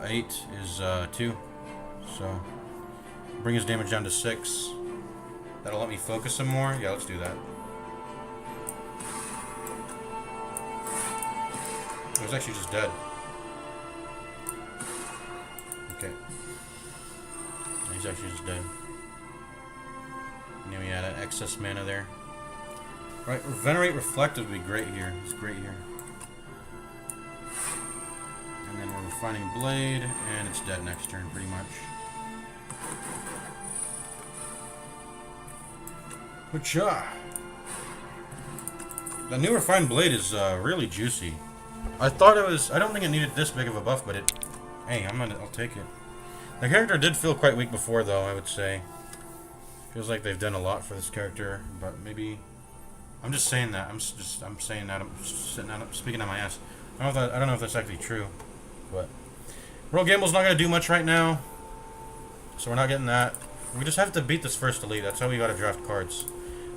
8 is 2. So, bring his damage down to 6. That'll let me focus him more. Yeah, let's do that. He was actually just dead. Okay. He's actually just dead. And then we had an excess mana there. Right, Venerate Reflective would be great here. It's great here. And then we're Refining Blade, and it's dead next turn, pretty much. Whatcha? The new Refined Blade is really juicy. I thought it was... I don't think it needed this big of a buff, but it... Hey, I'll take it. The character did feel quite weak before, though, I would say. Feels like they've done a lot for this character, but maybe... I'm just saying that. I'm saying that. I'm sitting out, speaking on my ass. I don't know if that's actually true, but... Royal Gamble's not going to do much right now, so we're not getting that. We just have to beat this first elite. That's how we got to draft cards.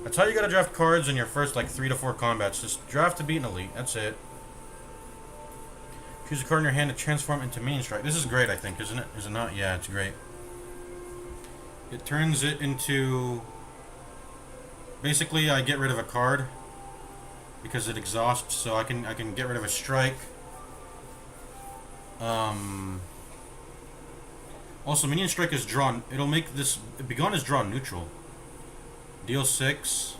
That's how you got to draft cards in your first, like, 3 to 4 combats. Just draft to beat an elite. That's it. Choose a card in your hand to transform into Minion Strike. This is great, I think, isn't it? Is it not? Yeah, it's great. It turns it into... Basically, I get rid of a card because it exhausts, so I can get rid of a strike. Also, Minion Strike is drawn. It'll make this... Begone is draw neutral. Deal 6.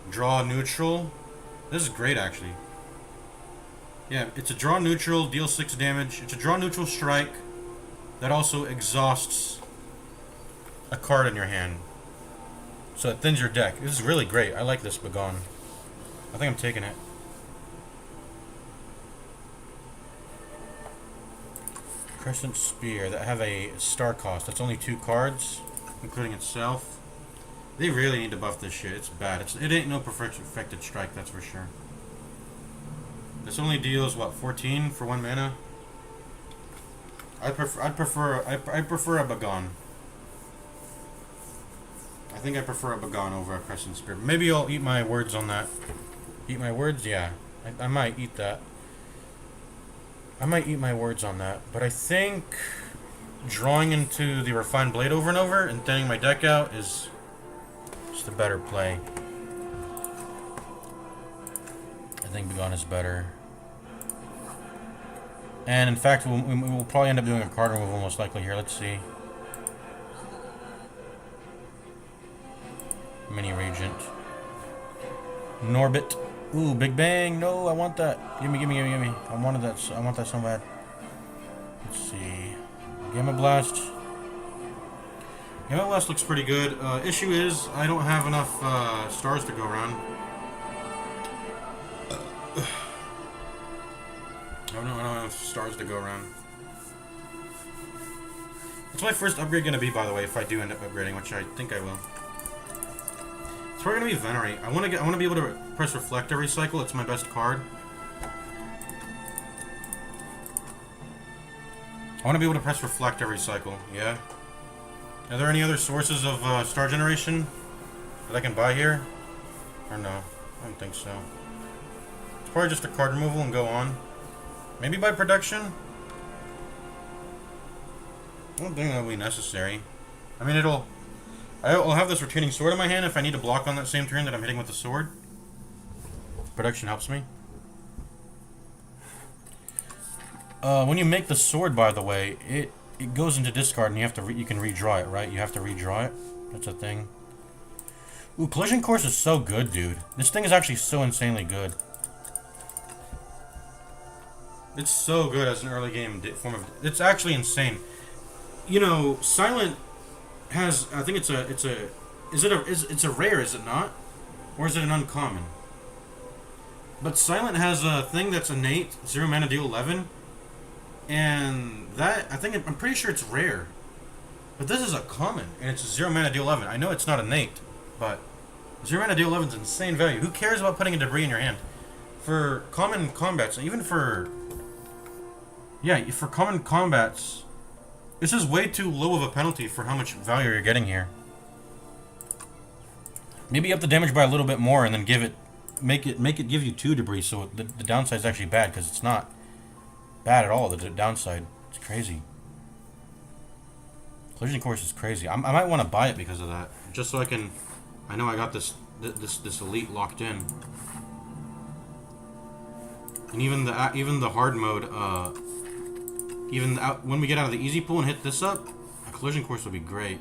Draw neutral. This is great, actually. Yeah, it's a draw neutral, deal 6 damage. It's a draw neutral strike that also exhausts a card in your hand. So it thins your deck. This is really great. I like this Begone. I think I'm taking it. Crescent Spear that have a star cost. That's only 2 cards, including itself. They really need to buff this shit. It's bad. It ain't no perfected strike, that's for sure. This only deals what, 14 for 1 mana? I prefer a Begone. I think I prefer a Begone over a Crescent Spear. Maybe I'll eat my words on that. Eat my words? Yeah. I might eat that. I might eat my words on that. But I think drawing into the Refined Blade over and over and thinning my deck out is just a better play. I think Begone is better. And in fact, we'll probably end up doing a card removal most likely here. Let's see. Mini Regent. Norbit. Ooh, Big Bang. No, I want that. Gimme. I wanted that. I want that so bad. Let's see. Gamma Blast. Gamma Blast looks pretty good. Issue is, I don't have enough stars to go around. I don't have enough stars to go around. What's my first upgrade going to be, by the way, if I do end up upgrading, which I think I will? It's probably going to be Venerate. I want to be able to press Reflect every cycle. It's my best card. I want to be able to press Reflect every cycle. Yeah. Are there any other sources of star generation that I can buy here? Or no? I don't think so. It's probably just a card removal and go on. Maybe by production? I don't think that'll be necessary. I mean, I'll have this Retaining Sword in my hand if I need to block on that same turn that I'm hitting with the sword. Production helps me. When you make the sword, by the way, it goes into discard and you can redraw it, right? You have to redraw it. That's a thing. Ooh, Collision Course is so good, dude. This thing is actually so insanely good. It's so good as an early game form of... It's actually insane. You know, Silent has... I think it's a rare, is it not? Or is it an uncommon? But Silent has a thing that's innate, 0 mana, deal 11. And that... I'm pretty sure it's rare. But this is a common, and it's 0 mana, deal 11. I know it's not innate, but 0 mana, deal 11 is insane value. Who cares about putting a debris in your hand? For common combats, even for... Yeah, for common combats, this is way too low of a penalty for how much value you're getting here. Maybe up the damage by a little bit more, and then make it give you 2 debris. So the downside is actually bad because it's not bad at all. The downside, it's crazy. Collision Course is crazy. I might want to buy it because of that, just so I can. I know I got this elite locked in, and even the hard mode. When we get out of the easy pool and hit this up, a Collision Course would be great.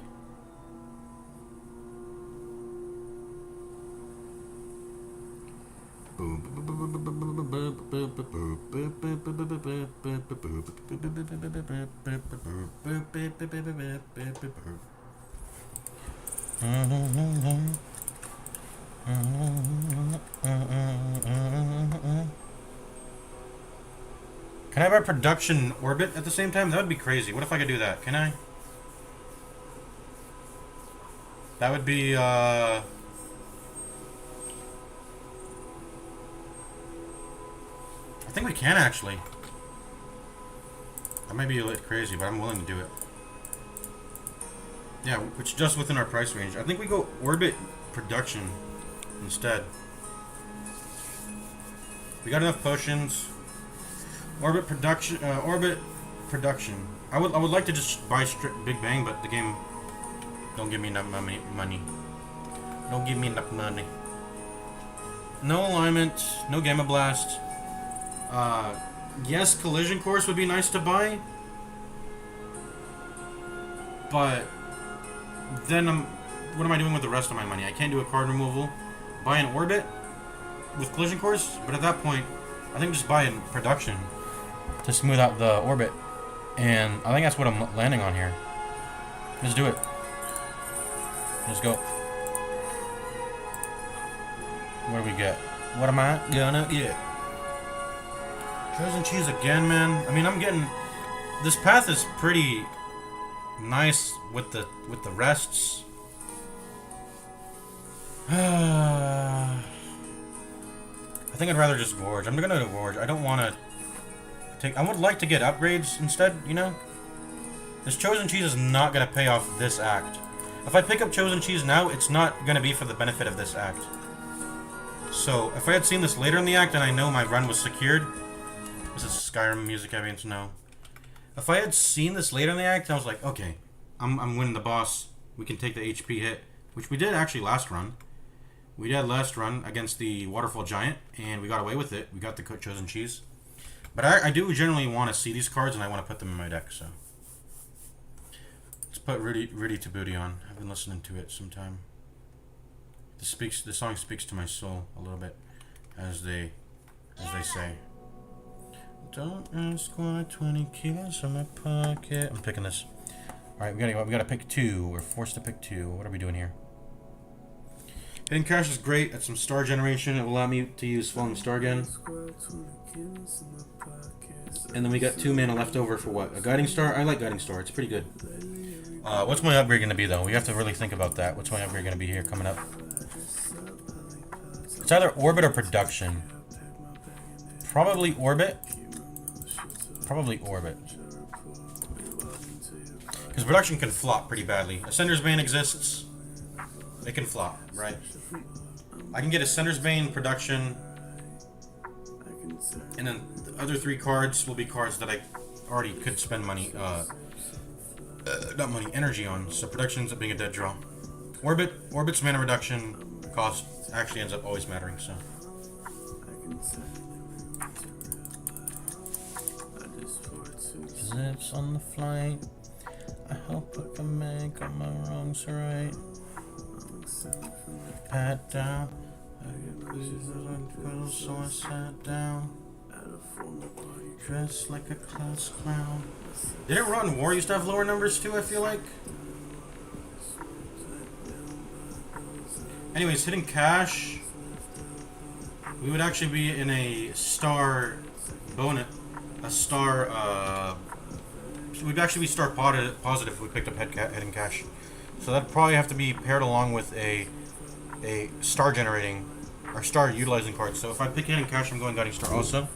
Can I have a production orbit at the same time? That would be crazy. What if I could do that? Can I? That would be, I think we can, actually. That might be a little crazy, but I'm willing to do it. Yeah, it's just within our price range. I think we go orbit production instead. We got enough potions. Orbit production. I would like to just buy Big Bang, but the game don't give me enough money. Don't give me enough money. No alignment. No Gamma Blast. Yes, Collision Course would be nice to buy, but then what am I doing with the rest of my money? I can't do a card removal. Buy an orbit with Collision Course, but at that point, I think just buy in production to smooth out the orbit, and I think that's what I'm landing on here. Let's do it. Let's go. What do we get? What am I gonna get? Chosen cheese again, man. I mean, I'm getting... This path is pretty nice with the rests. I think I'd rather just gorge. I'm gonna gorge. I don't want to take... I would like to get upgrades instead, you know? This chosen cheese is not gonna pay off this act. If I pick up chosen cheese now, it's not gonna be for the benefit of this act. So, if I had seen this later in the act and I know my run was secured... This is Skyrim music, I mean to know. If I had seen this later in the act, I was like, okay, I'm winning the boss. We can take the HP hit, which we did actually last run. We did last run against the Waterfall Giant, and we got away with it. We got the chosen cheese. But I do generally want to see these cards, and I want to put them in my deck, so. Let's put Rudy to Booty on. I've been listening to it sometime. The song speaks to my soul a little bit, as they say. Don't ask why 20 kilos in my pocket. I'm picking this. Alright, we gotta pick two. We're forced to pick two. What are we doing here? Hidden Cache is great at some star generation. It will allow me to use Falling Star again. And then we got 2 mana left over for what? A Guiding Star? I like Guiding Star. It's pretty good. What's my upgrade gonna be though? We have to really think about that. What's my upgrade gonna be here coming up? It's either Orbit or Production. Probably Orbit. Probably Orbit. Because Production can flop pretty badly. Ascender's Bane exists. It can flop, right? I can get Ascender's Bane, Production, and then the other 3 cards will be cards that I already could spend money, not money, energy on. So Production ends up being a dead draw. Orbit's mana reduction cost actually ends up always mattering, so. Zips on the flight. I hope I can make all my wrongs right. Pat down. So I sat down. Dressed like a class clown. Didn't Rotten War used to have lower numbers too, I feel like? Anyways, Hidden Cache. We would actually be in a star bonus. A star, we'd actually be star positive if we picked up Hidden Cache. So that'd probably have to be paired along with a star generating, or star utilizing card. So if I pick Hidden Cache, I'm going Guiding Star also.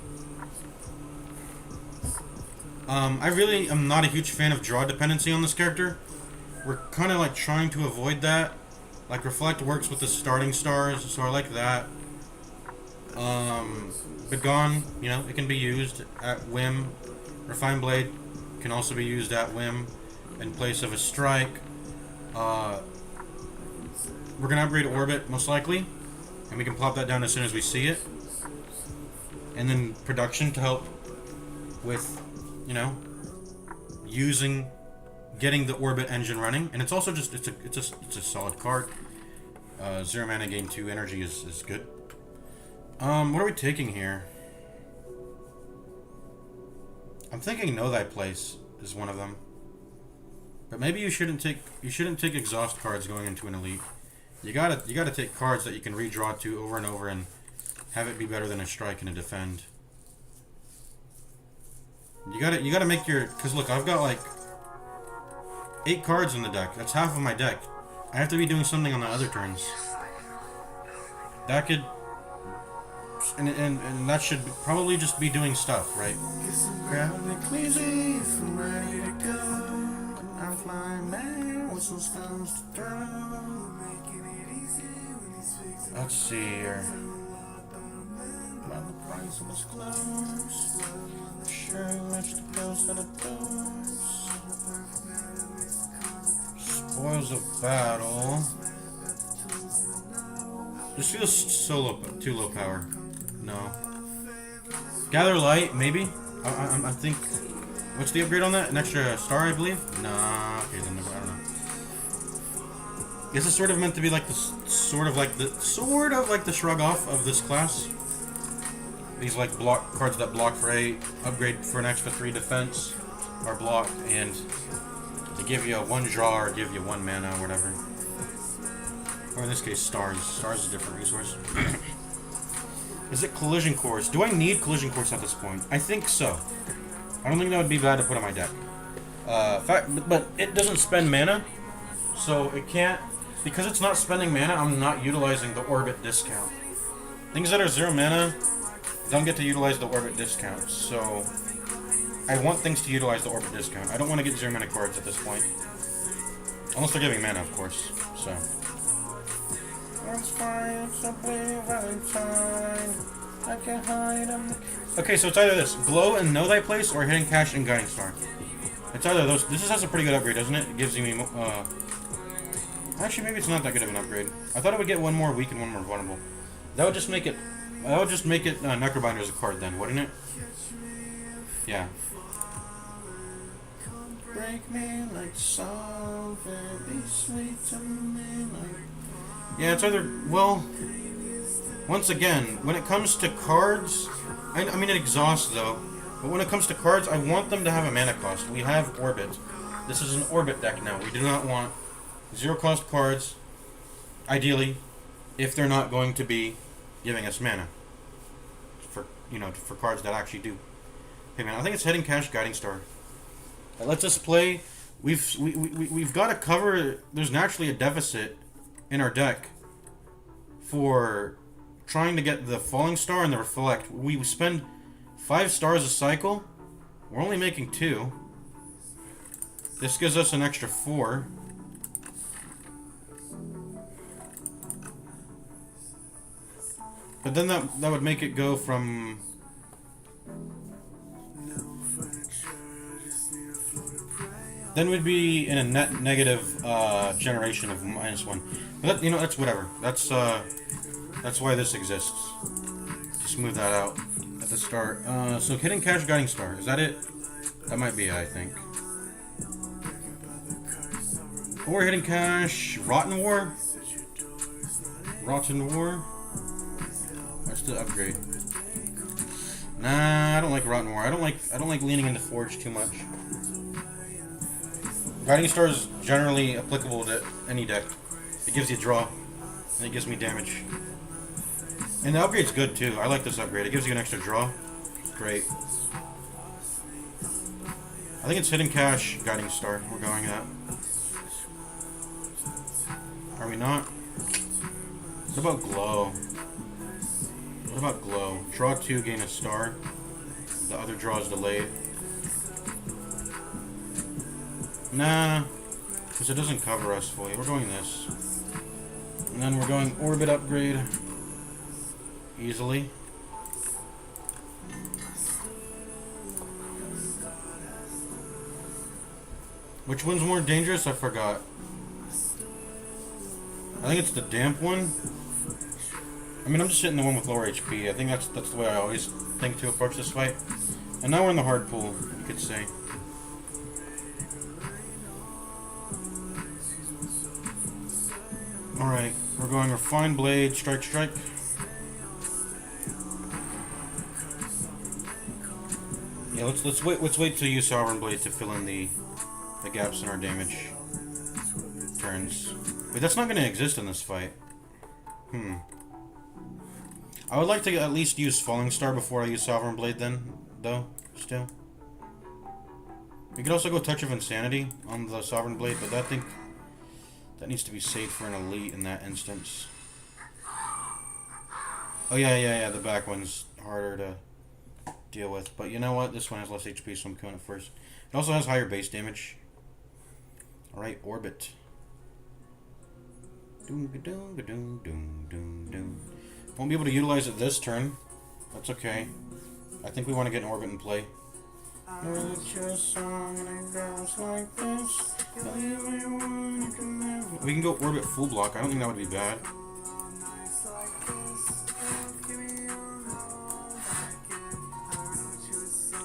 I really am not a huge fan of draw dependency on this character. We're kind of like trying to avoid that. Like Reflect works with the starting stars, so I like that. Begone, you know, it can be used at whim. Refined Blade can also be used at whim. in place of a strike. We're gonna upgrade orbit most likely, and we can plop that down as soon as we see it. And then production to help with, you know, getting the orbit engine running. And it's also just it's a solid card. 0 mana, gain 2 energy is good. What are we taking here? I'm thinking Know Thy Place is one of them. But maybe you shouldn't take exhaust cards going into an elite. You gotta take cards that you can redraw to over and over and have it be better than a strike and a defend. You gotta make your, cause look, I've got like 8 cards in the deck. That's half of my deck. I have to be doing something on the other turns. That could, and that should probably just be doing stuff, right? Grab the crazy, I'm ready to go. I'm flying man with some stones to throw. Let's see here. About the price was close. Sure matched the bills that it does. Spoils of battle. This feels too low power. No. Gather light, maybe. I think. What's the upgrade on that? An extra star, I believe. Nah. Okay, then I don't know. Is this sort of meant to be like the sort of like the shrug off of this class? These like block cards that block for 8, upgrade for an extra 3 defense, are blocked, and they give you a 1 draw or give you 1 mana or whatever. Or in this case, stars. Stars is a different resource. Is it Collision Course? Do I need Collision Course at this point? I think so. I don't think that would be bad to put on my deck. But it doesn't spend mana, so it can't. Because it's not spending mana, I'm not utilizing the orbit discount. Things that are 0 mana don't get to utilize the orbit discount, so I want things to utilize the orbit discount. I don't want to get 0 mana cards at this point. Unless they're giving mana, of course. So. Okay, so it's either this. Glow and Know Thy Place, or Hidden Cache and Guiding Star. It's either those. This has a pretty good upgrade, doesn't it? It gives me actually, maybe it's not that good of an upgrade. I thought it would get 1 more weak and 1 more vulnerable. That would just make it. That would just make it Necrobinder as a card then, wouldn't it? Yeah. Break me like something, be sweet to me like. Yeah, it's either, well, once again, when it comes to cards, I mean it exhausts though, but when it comes to cards, I want them to have a mana cost. We have Orbit. This is an Orbit deck now. We do not want 0 cost cards, ideally, if they're not going to be giving us mana. For, you know, for cards that actually do. Hey man, I think it's Hidden Cache, Guiding Star. That lets us play. We've got to cover. There's naturally a deficit in our deck for trying to get the Falling Star and the Reflect. We spend 5 stars a cycle. We're only making 2. This gives us an extra 4. But then that would make it go from. Then we'd be in a net negative generation of -1. But that, you know, that's whatever. That's why this exists. To smooth that out at the start. So Hidden Cache, Guiding Star. Is that it? That might be it, I think. Or Hidden Cache, Rotten War. Rotten War. What's the upgrade? Nah, I don't like Rotten War. I don't like leaning into Forge too much. Guiding Star is generally applicable to any deck. It gives you draw, and it gives me damage. And the upgrade's good too. I like this upgrade. It gives you an extra draw. Great. I think it's Hidden Cache, Guiding Star. We're going at. Are we not? What about Glow? What about Glow? Draw 2, gain a star. The other draw is delayed. Nah, because it doesn't cover us fully. We're going this. And then we're going Orbit upgrade. Easily. Which one's more dangerous? I forgot. I think it's the damp one. I mean, I'm just hitting the one with lower HP. I think that's the way I always think to approach this fight. And now we're in the hard pool, you could say. Alright, we're going Refined Blade, strike, strike. Yeah, let's wait to use Sovereign Blade to fill in the gaps in our damage turns. Wait, that's not going to exist in this fight. I would like to at least use Falling Star before I use Sovereign Blade then, though, still. We could also go Touch of Insanity on the Sovereign Blade, but I think that needs to be saved for an elite in that instance. Oh yeah, the back one's harder to deal with. But you know what? This one has less HP, so I'm killing it first. It also has higher base damage. Alright, Orbit. Won't be able to utilize it this turn. That's okay. I think we want to get an Orbit in play. We can go Orbit full block. I don't think that would be bad.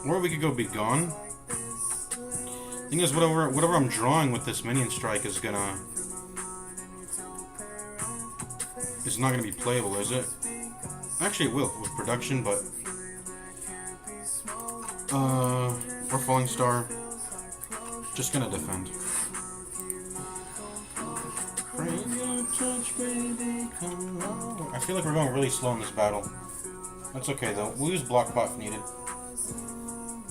Or we could go Be Gone. Thing is, whatever I'm drawing with this Minion Strike is not gonna be playable, is it? Actually, it will with production, but or Falling Star. Just gonna defend. I feel like we're going really slow in this battle. That's okay though. We'll use Block Pot if needed.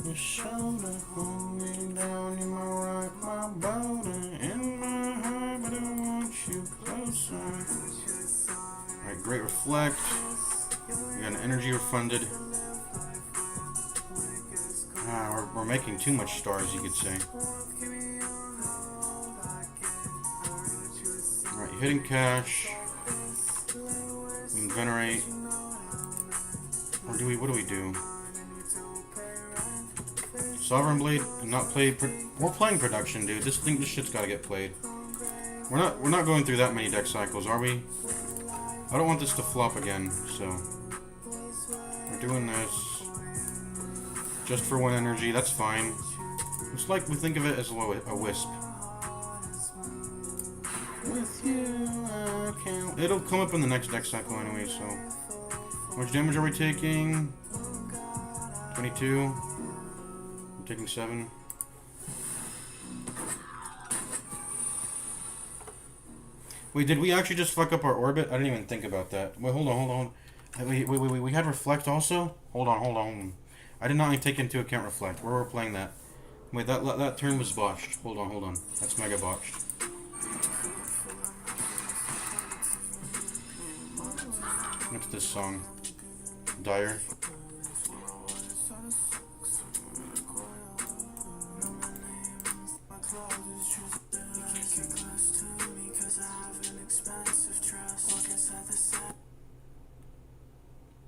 Your shoulder holding down, you might rock my boat in my heart, but I want you closer. Alright, Great Reflect. We got an energy refunded. We're making too much stars, you could say. Alright, Hidden Cache. We can Venerate. Or do we, what do we do? Sovereign Blade and not play. We're playing production, dude. This shit's gotta get played. We're not going through that many deck cycles, are we? I don't want this to flop again, so we're doing this just for 1 energy. That's fine. It's like we think of it as a wisp. With you, I can't. It'll come up in the next deck cycle anyway. So, how much damage are we taking? 22. Taking 7. Wait, did we actually just fuck up our orbit? I didn't even think about that. Wait, hold on. Wait, we had Reflect also? Hold on. I did not take into account Reflect. Where were we playing that? Wait, that turn was botched. Hold on. That's mega botched. What's this song? Dire.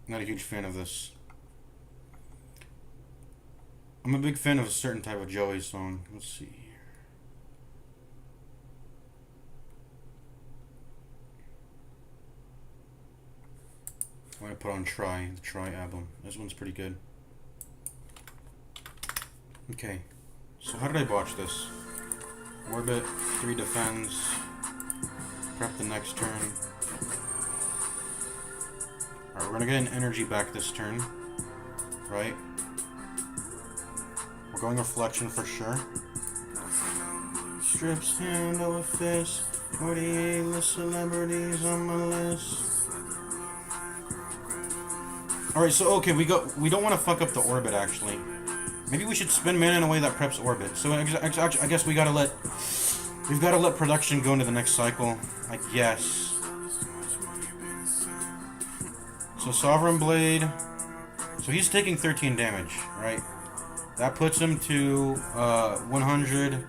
Not a huge fan of this. I'm a big fan of a certain type of Joey song. Let's see here. I'm gonna put on Try, the Try album. This one's pretty good. Okay, so how did I botch this? Orbit, 3 defends, prep the next turn. Alright, we're gonna get an energy back this turn, right? We're going Reflection for sure. Strips hand over fist, 48 list celebrities on my list. Alright, so okay, we don't want to fuck up the orbit actually. Maybe we should spin mana in a way that preps orbit. So I guess we've got to let production go into the next cycle, I guess. So Sovereign Blade. So he's taking 13 damage, right? That puts him to 100.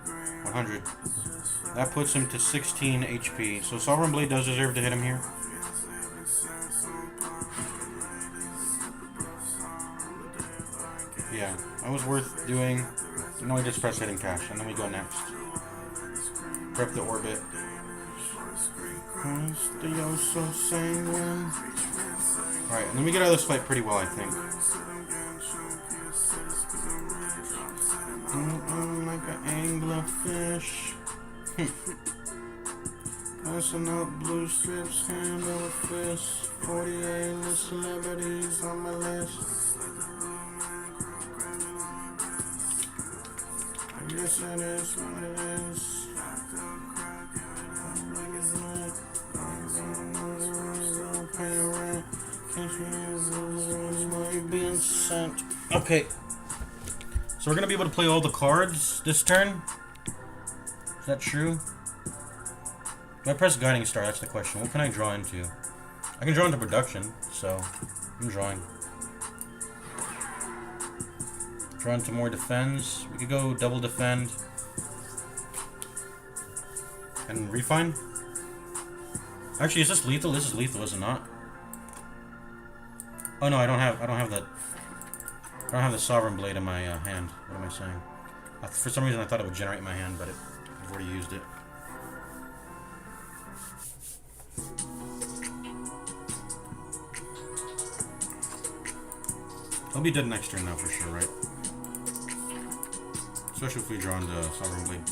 That puts him to 16 HP. So Sovereign Blade does deserve to hit him here. Yeah, that was worth doing. And then we just press Hidden Cache, and then we go next. Prep the orbit. So sanguine. Alright, let me get out of this fight pretty well, I think. Like an anglerfish. Passing up blue strips, hand over fist. 48 list celebrities on my list. I guess it is what it is. Okay. So we're gonna be able to play all the cards this turn? Is that true? Do I press Guiding Star? That's the question. What can I draw into? I can draw into production, so I'm drawing. Draw into more defends. We could go double defend. And refine? Actually, is this lethal? This is lethal, is it not? Oh no, I don't have that. I don't have the Sovereign Blade in my hand. What am I saying? For some reason I thought it would generate my hand, but I've already used it. I'll be dead next turn now for sure, right? Especially if we draw into Sovereign Blade.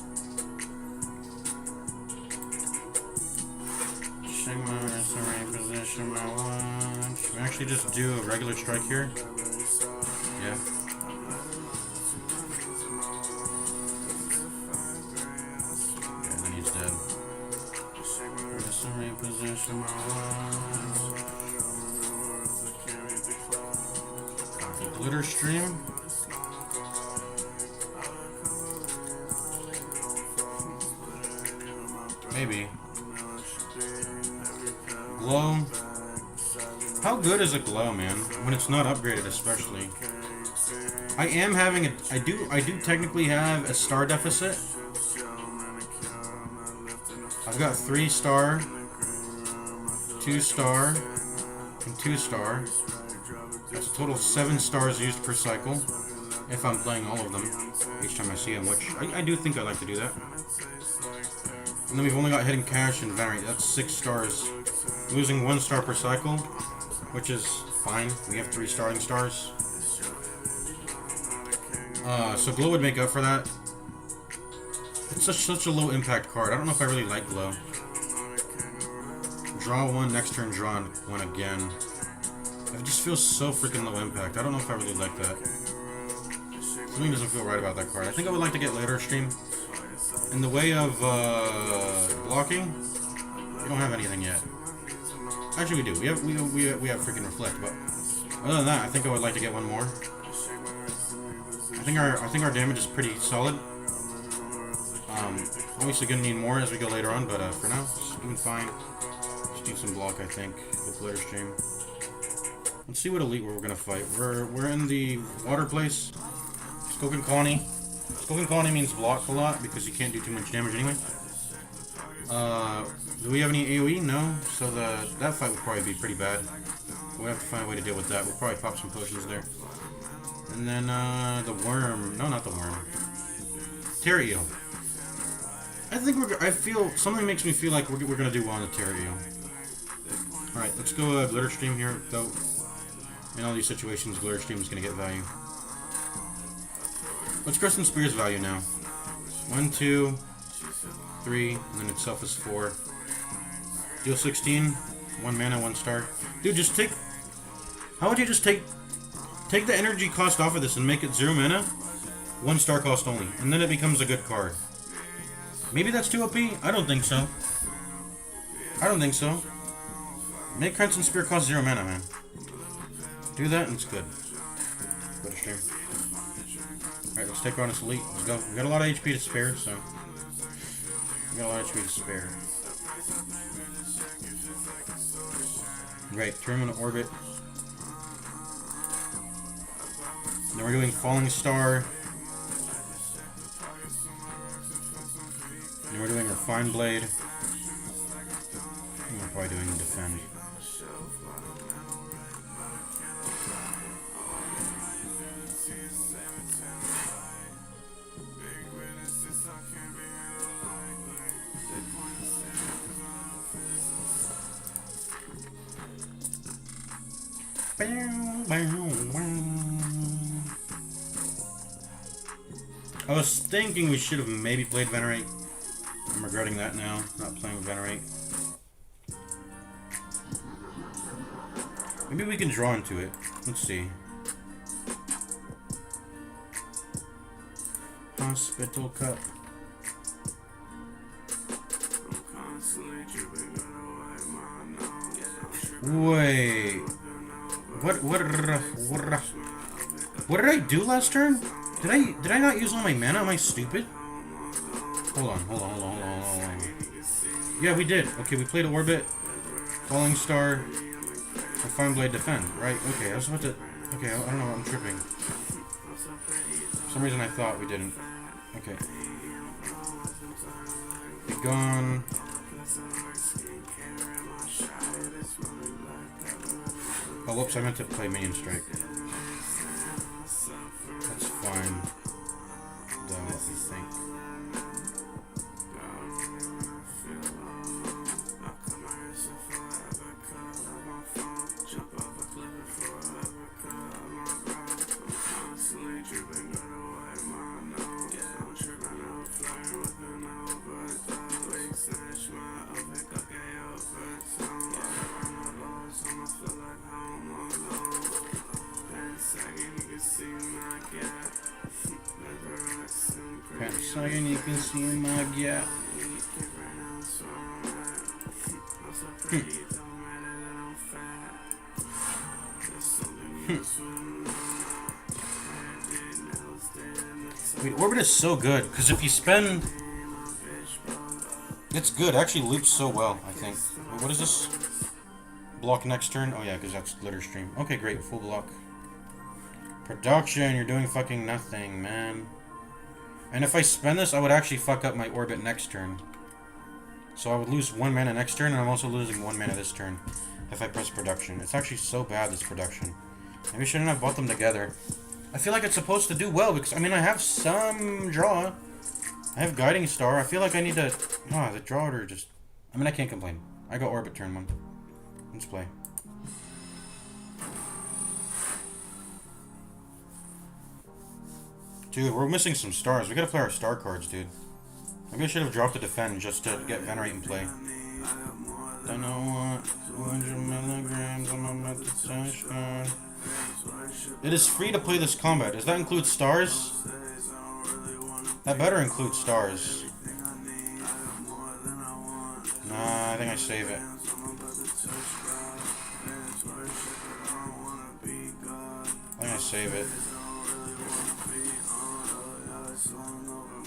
Check my SRA position, my watch. Can we actually just do a regular strike here? Yeah. Yeah, then he's dead. SRA position, my watch. Glitter Stream. Maybe. Glow. How good is a glow, man? When it's not upgraded, especially. I am having a. I do technically have a star deficit. I've got 3 star, 2 star, and 2 star. That's a total of 7 stars used per cycle. If I'm playing all of them each time I see them, which I do think I like to do that. And then we've only got Hidden Cache and Venerate. That's 6 stars. Losing 1 star per cycle, which is fine. We have 3 starting stars. So Glow would make up for that. It's such a low impact card. I don't know if I really like Glow. Draw 1, next turn draw 1 again. It just feels so freaking low impact. I don't know if I really like that. Something doesn't feel right about that card. I think I would like to get later stream. In the way of blocking, we don't have anything yet. Actually, we do. We have freaking Reflect, but other than that, I think I would like to get one more. I think our damage is pretty solid. Obviously gonna need more as we go later on, but for now, it's doing fine. Just need some block, I think, with later stream. Let's see what elite we're gonna fight. We're in the water place. Skogan Colony. Skogan Colony means block a lot because you can't do too much damage anyway. Do we have any AoE? No. So that fight would probably be pretty bad. We'll have to find a way to deal with that. We'll probably pop some potions there. And then the worm. No, not the worm. Terra Eel. I feel something makes me feel like we're gonna do well on the Terra Eel. All right, let's go Glitter Stream here though. In all these situations, Glitter Stream is going to get value. What's Crescent Spear's value now? 1, 2, 3, and then itself is 4. Deal 16, 1 mana, 1 star. Dude, just take... How would you just take the energy cost off of this and make it 0 mana? 1 star cost only. And then it becomes a good card. Maybe that's too OP? I don't think so. I don't think so. Make Crescent Spear cost 0 mana, man. Do that and it's good. Go to stream. Alright, let's take on this elite. Let's go. We got a lot of HP to spare, so. We got a lot of HP to spare. Right, turn him into orbit. Then we're doing Falling Star. Then we're doing Refined Blade. And we're probably doing Defend. I was thinking we should have maybe played Venerate. I'm regretting that now, not playing Venerate. Maybe we can draw into it. Let's see. Hospital Cup. Wait. What did I do last turn? Did I not use all my mana? Am I stupid? Hold on. Yeah, we did. Okay, we played Orbit, Falling Star, and Fine Blade Defend, right? Okay, I was about to... Okay, I don't know, I'm tripping. For some reason I thought we didn't. Okay. Be gone. Oh, whoops, I meant to play Minion Strike. That's fine. Don't let me think. Second, you can see my gap. Wait, Orbit is so good, because if you spend... It's good, it actually loops so well, I think. Wait, what is this? Block next turn? Oh yeah, because that's Glitter Stream. Okay, great, full block. Production, you're doing fucking nothing, man. And if I spend this, I would actually fuck up my Orbit next turn. So I would lose 1 mana next turn, and I'm also losing 1 mana this turn if I press Production. It's actually so bad, this Production. Maybe I shouldn't have bought them together. I feel like it's supposed to do well, because, I mean, I have some draw. I have Guiding Star. I feel like I need to... Oh, the draw order just... I mean, I can't complain. I got Orbit turn 1. Let's play. Dude, we're missing some stars. We gotta play our star cards, dude. Maybe I should have dropped the Defend just to get Venerate in play. Don't know what 200 milligrams on my meditation. It is free to play this combat. Does that include stars? That better include stars. Nah, I think I save it. I think I save it.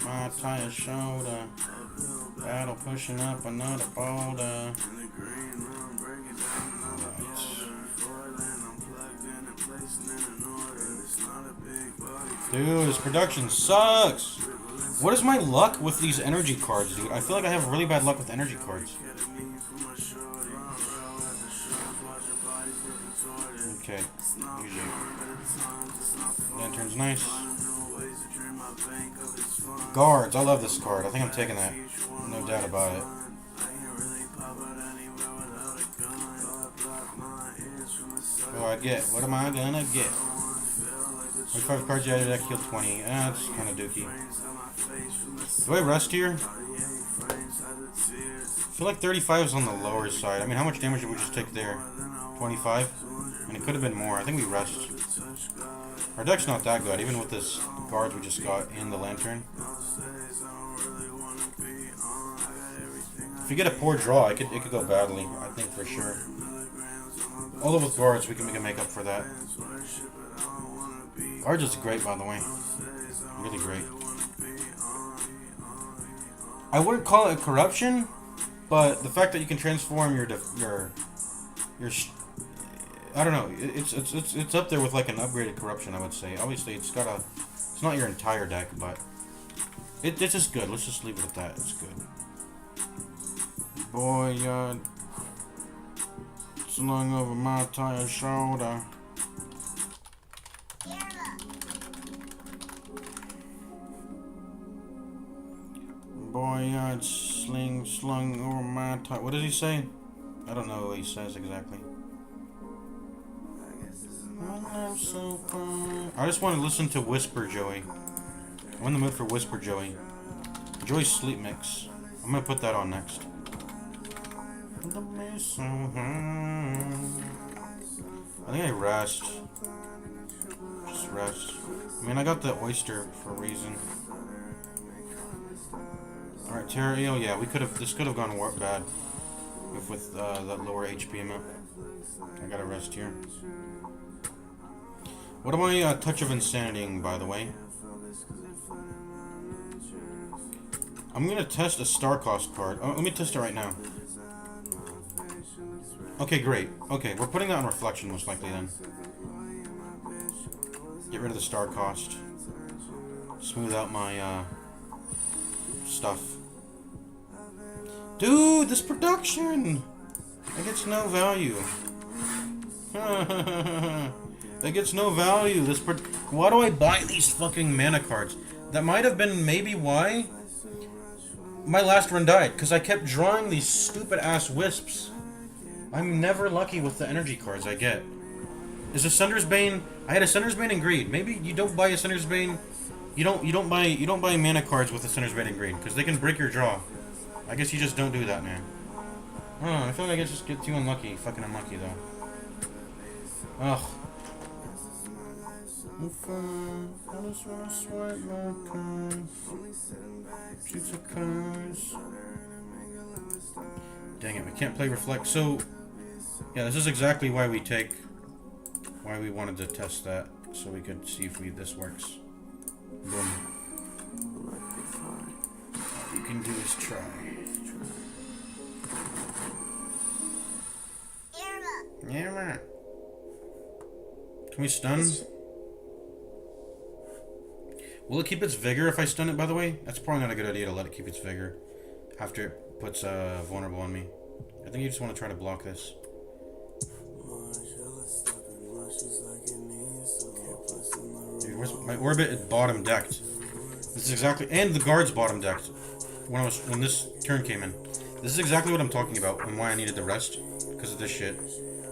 My tired shoulder, battle pushing up another boulder. Dude, this production sucks. What is my luck with these energy cards, dude? I feel like I have really bad luck with energy cards. Okay. Lantern's nice. Guards, I love this card. I think I'm taking that. No doubt about it. What do I get? What am I gonna get? 25 cards you added deck, heal 20. That's kind of dookie. Do I rest here? I feel like 35 is on the lower side. I mean, how much damage did we just take there? 25? And it could have been more. I think we rest. Our deck's not that good, even with this guards we just got and the lantern. If you get a poor draw, it could go badly, I think, for sure. Although with guards, we can make up for that. Guards is great, by the way. Really great. I wouldn't call it a corruption, but the fact that you can transform your I don't know. It's up there with like an upgraded corruption, I would say. Obviously, it's not your entire deck, but it's just good. Let's just leave it at that. It's good. Boy, slung over my tired shoulder. Boy, slung over my tired. What does he say? I don't know what he says exactly. I'm so fine. I just want to listen to Whisper Joey. I'm in the mood for Whisper Joey. Joey's Sleep Mix. I'm gonna put that on next. I think I rest. Just rest. I mean, I got the oyster for a reason. Alright, Terra Eel, yeah, we could have. This could have gone bad if with that lower HP amount. I gotta rest here. What am I Touch of Insanitying, by the way? I'm gonna test a star cost card. Oh, let me test it right now. Okay, great. Okay, we're putting that on Reflection most likely then. Get rid of the star cost. Smooth out my stuff. Dude, this production! That gets no value. That gets no value. Why do I buy these fucking mana cards? That might have been maybe why my last run died, because I kept drawing these stupid ass wisps. I'm never lucky with the energy cards I get. Is a Sunder's Bane? I had a Sunder's Bane in Greed. Maybe you don't buy a Sunder's Bane. You don't buy mana cards with a Sunder's Bane in Greed, because they can break your draw. I guess you just don't do that, man. I don't know, I feel like I just get too unlucky. Fucking unlucky though. Ugh. Dang it, we can't play Reflect. So, yeah, this is exactly why we wanted to test that, so we could see if this works. Boom. All you can do is try. Yeah. Can we stun? Will it keep its vigor if I stun it, by the way? That's probably not a good idea to let it keep its vigor after it puts vulnerable on me. I think you just want to try to block this. Dude, where's my Orbit is bottom decked. This is exactly, and the guard's bottom decked when this turn came in. This is exactly what I'm talking about and why I needed the rest, because of this shit.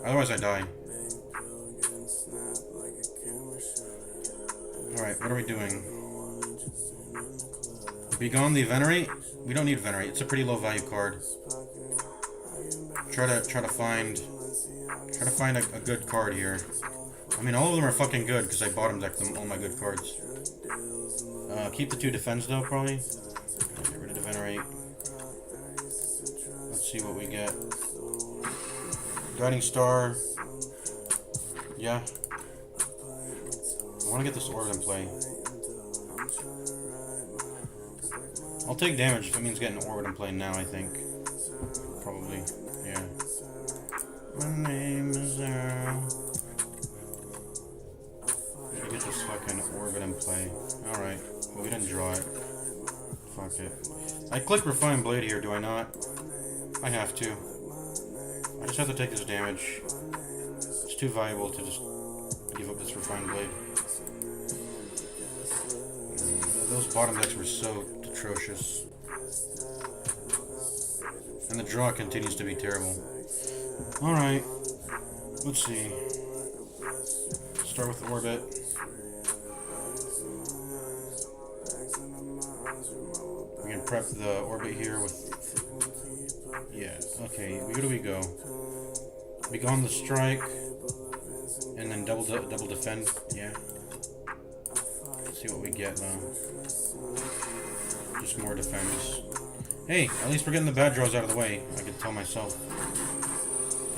Otherwise I die. Alright, what are we doing? Begone the Venerate? We don't need Venerate. It's a pretty low value card. Try to find a good card here. I mean, all of them are fucking good because I bottom decked them all my good cards. Keep the 2 defense though, probably. Get rid of the Venerate. Let's see what we get. Guiding Star. Yeah. I want to get this Orbit in play. I'll take damage if it means getting Orbit in play now, I think. Probably, yeah. My name is Zero. Should get this fucking Orbit in play. Alright, well, we didn't draw it. Fuck it. I click Refined Blade here, do I not? I have to. I just have to take this damage. It's too valuable to just give up this Refined Blade. Those bottom decks were so atrocious. And the draw continues to be terrible. Alright. Let's see. Start with Orbit. We can prep the Orbit here with... Yeah, okay. Where do we go? Begone the Strike. And then double defend. Yeah. See what we get though. Just more defense. Hey, at least we're getting the bad draws out of the way. I can tell myself.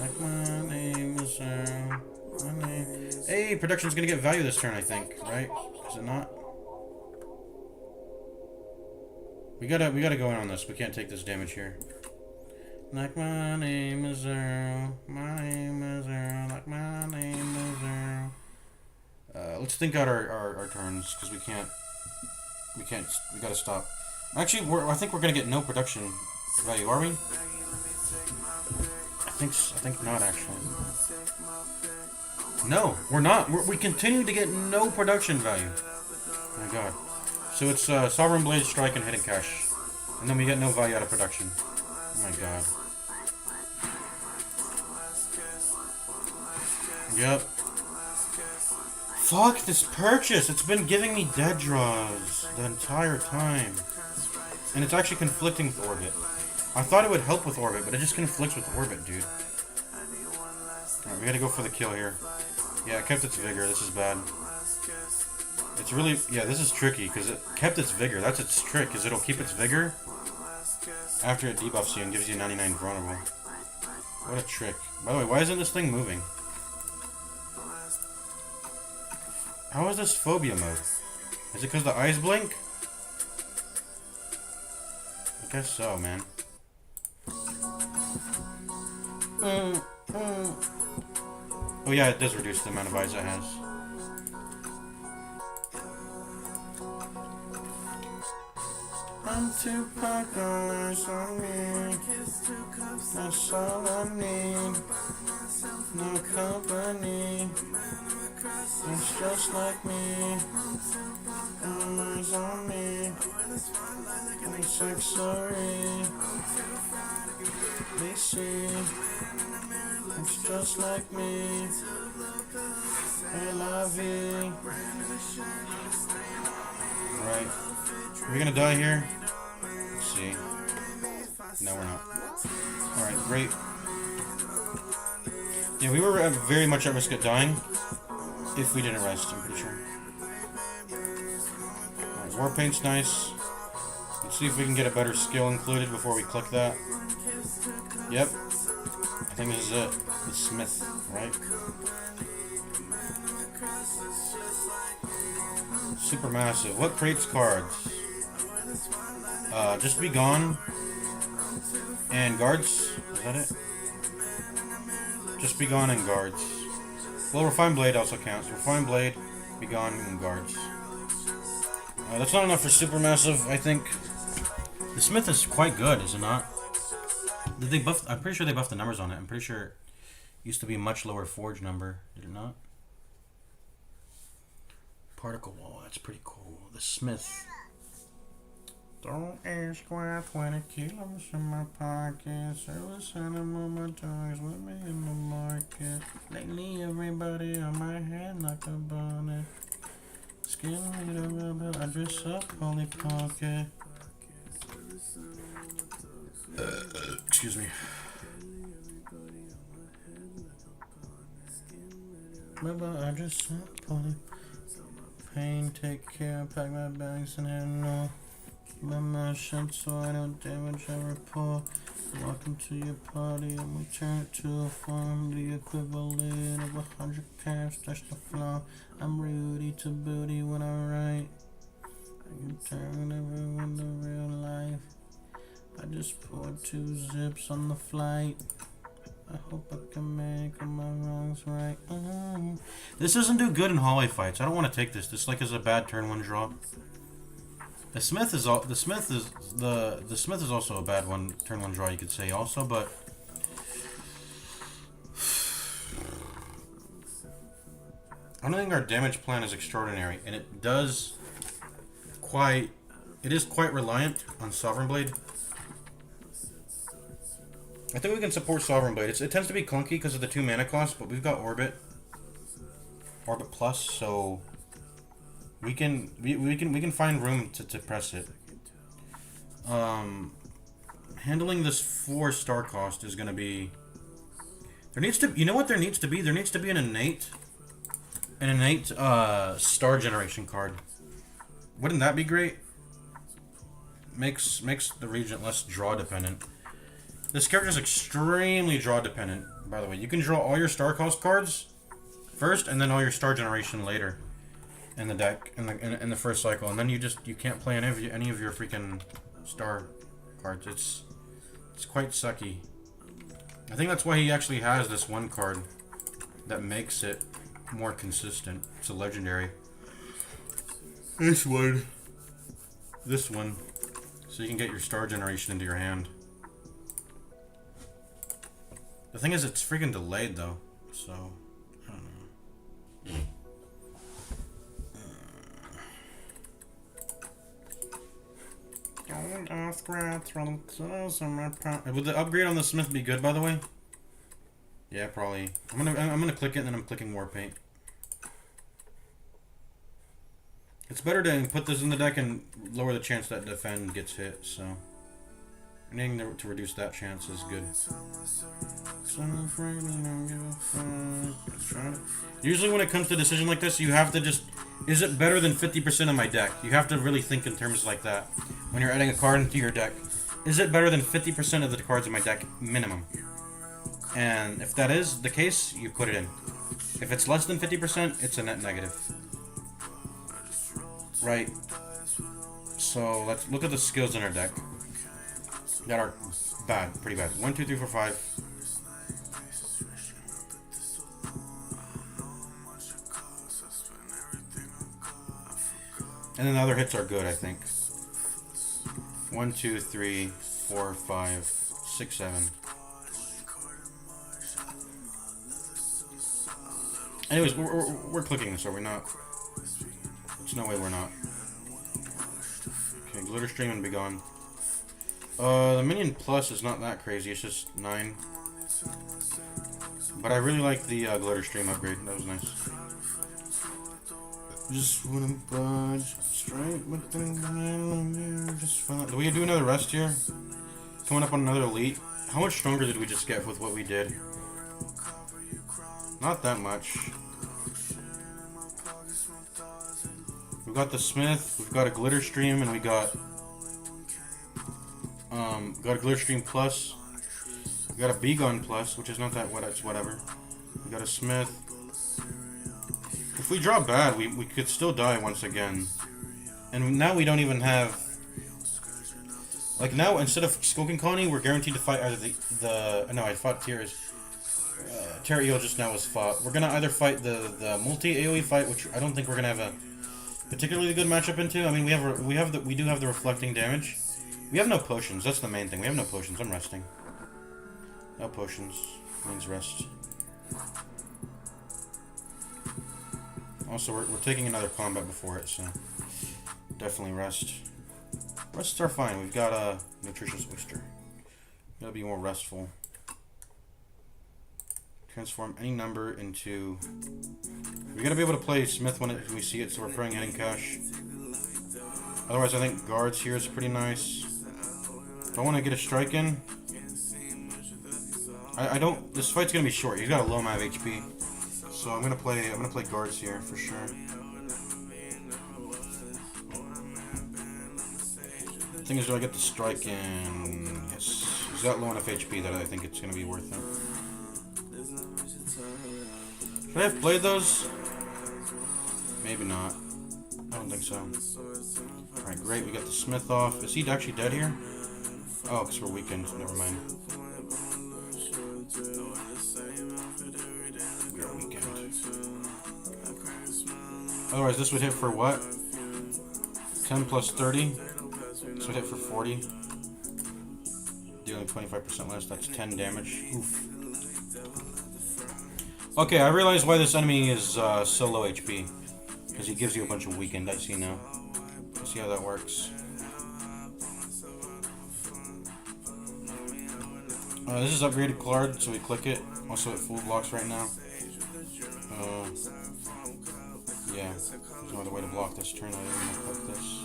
Like my name is my name. Hey, production's gonna get value this turn, I think. Right? Is it not? We gotta go in on this. We can't take this damage here. Like my name is Zero. My name is Zero. Like my name is Zero. Let's think out our turns, because we gotta stop. Actually, I think we're gonna get no production value, are we? I think not, actually. No, we're not. We continue to get no production value. Oh my god. So it's Sovereign Blade, Strike, and Hidden Cache. And then we get no value out of production. Oh my god. Yep. Fuck this purchase! It's been giving me dead draws the entire time. And it's actually conflicting with Orbit. I thought it would help with Orbit, but it just conflicts with Orbit, dude. Alright, we gotta go for the kill here. Yeah, it kept its vigor. This is bad. It's really... Yeah, this is tricky, because it kept its vigor. That's its trick, is it'll keep its vigor after it debuffs you and gives you 99 vulnerable. What a trick. By the way, why isn't this thing moving? How is this phobia mode? Is it because the eyes blink? I guess so, man. Oh yeah, it does reduce the amount of eyes it has. I'm too focused on me. That's all I need. No company. It's just like me. Eyes on me. I'm sorry. They see. It's just like me. I love you. Right. Are we gonna die here? Let's see. No, we're not. Alright, great. Yeah, we were very much at risk of dying if we didn't rest, I'm pretty sure. Alright, War Paint's nice. Let's see if we can get a better skill included before we click that. Yep. I think this is it. The Smith, right? Super massive. What creates cards? Just Be Gone and Guards. Is that it? Just Be Gone and Guards. Well, Refined Blade also counts. Refined Blade, Be Gone, and Guards. That's not enough for Supermassive, I think. The Smith is quite good, is it not? Did they buff? I'm pretty sure they buffed the numbers on it. I'm pretty sure it used to be a much lower forge number. Did it not? Particle Wall, that's pretty cool. The Smith. Don't ask why 20 kilos in my pocket. Service animal, my toys with me in the market. Lately, everybody on my head like a bonnet. Skin me the rubber, I dress up, Polly Pocket. Excuse me. Rubber, I dress up, Polly. Pain, take care, pack my bags and head no. My mouth shut so I don't damage a rapport. Welcome to your party and we turn it to a farm. The equivalent of 100 caps, touch the floor. I'm Rudy to booty when I write. I can turn everyone to real life. I just poured 2 zips on the flight. I hope I can make all my wrongs right. This doesn't do good in hallway fights. I don't want to take this. This like is a bad turn 1 draw. The Smith is also a bad one turn 1 draw, you could say also, but I don't think our damage plan is extraordinary, and it is quite reliant on Sovereign Blade. I think we can support Sovereign Blade. It tends to be clunky because of the 2 mana cost, but we've got Orbit Plus, so we can find room to press it. Handling this 4 star cost is gonna be. You know what there needs to be? There needs to be an innate star generation card. Wouldn't that be great? Makes the Regent less draw dependent. This character is extremely draw dependent, by the way. You can draw all your star cost cards first, and then all your star generation later in the deck in the first cycle, and then you can't play any of your freaking star cards. It's quite sucky. I think that's why he actually has this one card that makes it more consistent. It's a legendary. This one, so you can get your star generation into your hand. The thing is, it's freaking delayed though, so I don't know. Would the upgrade on the Smith be good, by the way? Yeah, probably. I'm gonna click it, and then I'm clicking War Paint. It's better to put this in the deck and lower the chance that defend gets hit, so anything to reduce that chance is good. Usually when it comes to a decision like this, you have to just, is it better than 50% of my deck? You have to really think in terms like that. When you're adding a card into your deck, is it better than 50% of the cards in my deck minimum? And if that is the case, you put it in. If it's less than 50%, it's a net negative. Right. So let's look at the skills in our deck that are bad, pretty bad. 1, 2, 3, 4, 5. And then the other hits are good, I think. 1, 2, 3, 4, 5, 6, 7. Anyways, we're clicking this, are we not? There's no way we're not. Okay, Glitter Stream and be gone. The Minion Plus is not that crazy, it's just 9. But I really like the Glitter Stream upgrade, that was nice. Just wanna budge straight with the just fun. Do we do another rest here? Coming up on another elite. How much stronger did we just get with what we did? Not that much. We've got the Smith, we've got a Glitter Stream, and we got a Glitter Stream Plus. We got a Begon Plus, which is not that it's whatever. We got a Smith. If we draw bad, we could still die once again. And now we don't even have... Like now, instead of Skulking Colony, we're guaranteed to fight either the no, I fought Tears. Terra Eel just now was fought. We're gonna either fight the multi AoE fight, which I don't think we're gonna have a particularly good matchup into. I mean, we do have the reflecting damage. We have no potions. That's the main thing. We have no potions. I'm resting. No potions means rest. Also, we're taking another combat before it, so definitely rest. Rests are fine. We've got a nutritious oyster. Gotta be more restful. Transform any number into... We gotta be able to play Smith when we see it, so we're throwing Hidden Cache. Otherwise, I think Guards here is pretty nice. If I want to get a strike in... I don't... This fight's gonna be short. He's got a low amount of HP. So I'm gonna play Guards here for sure. The thing is, do I get the strike in? Yes. He's got low enough HP that I think it's gonna be worth it. Should I have played those? Maybe not. I don't think so. Alright, great. We got the Smith off. Is he actually dead here? Oh, because we're weakened. Never mind. We are weakened. Otherwise, this would hit for what? 10 plus 30. This would hit for 40. Dealing 25% less. That's 10 damage. Oof. Okay, I realize why this enemy is so low HP. Because he gives you a bunch of weakened. I see now. I see how that works. This is upgraded card, so we click it. Also, it full blocks right now. Yeah, there's no other way to block this turn. I'm gonna click this.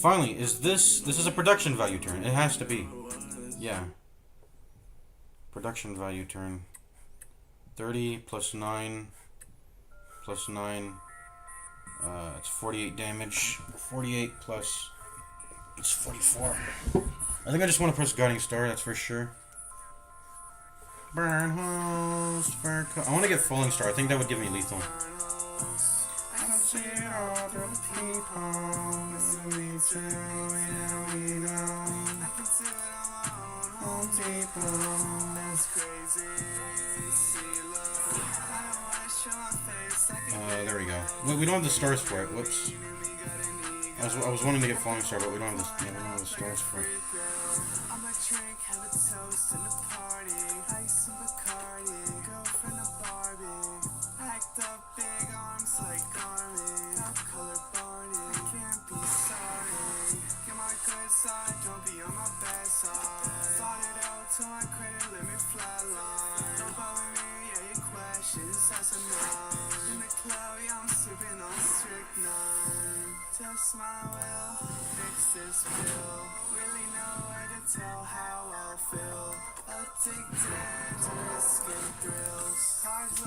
Finally, this is a production value turn. It has to be. Yeah. Production value turn. 30 plus 9 plus 9. It's 48 damage. 48 plus... It's 44. I think I just want to press Guiding Star, that's for sure. Burn host, I want to get Falling Star. I think that would give me lethal. I don't see all the people. There we go. We don't have the stars for it. Whoops. I was wanting to get Falling Star, but we don't have the stars for it.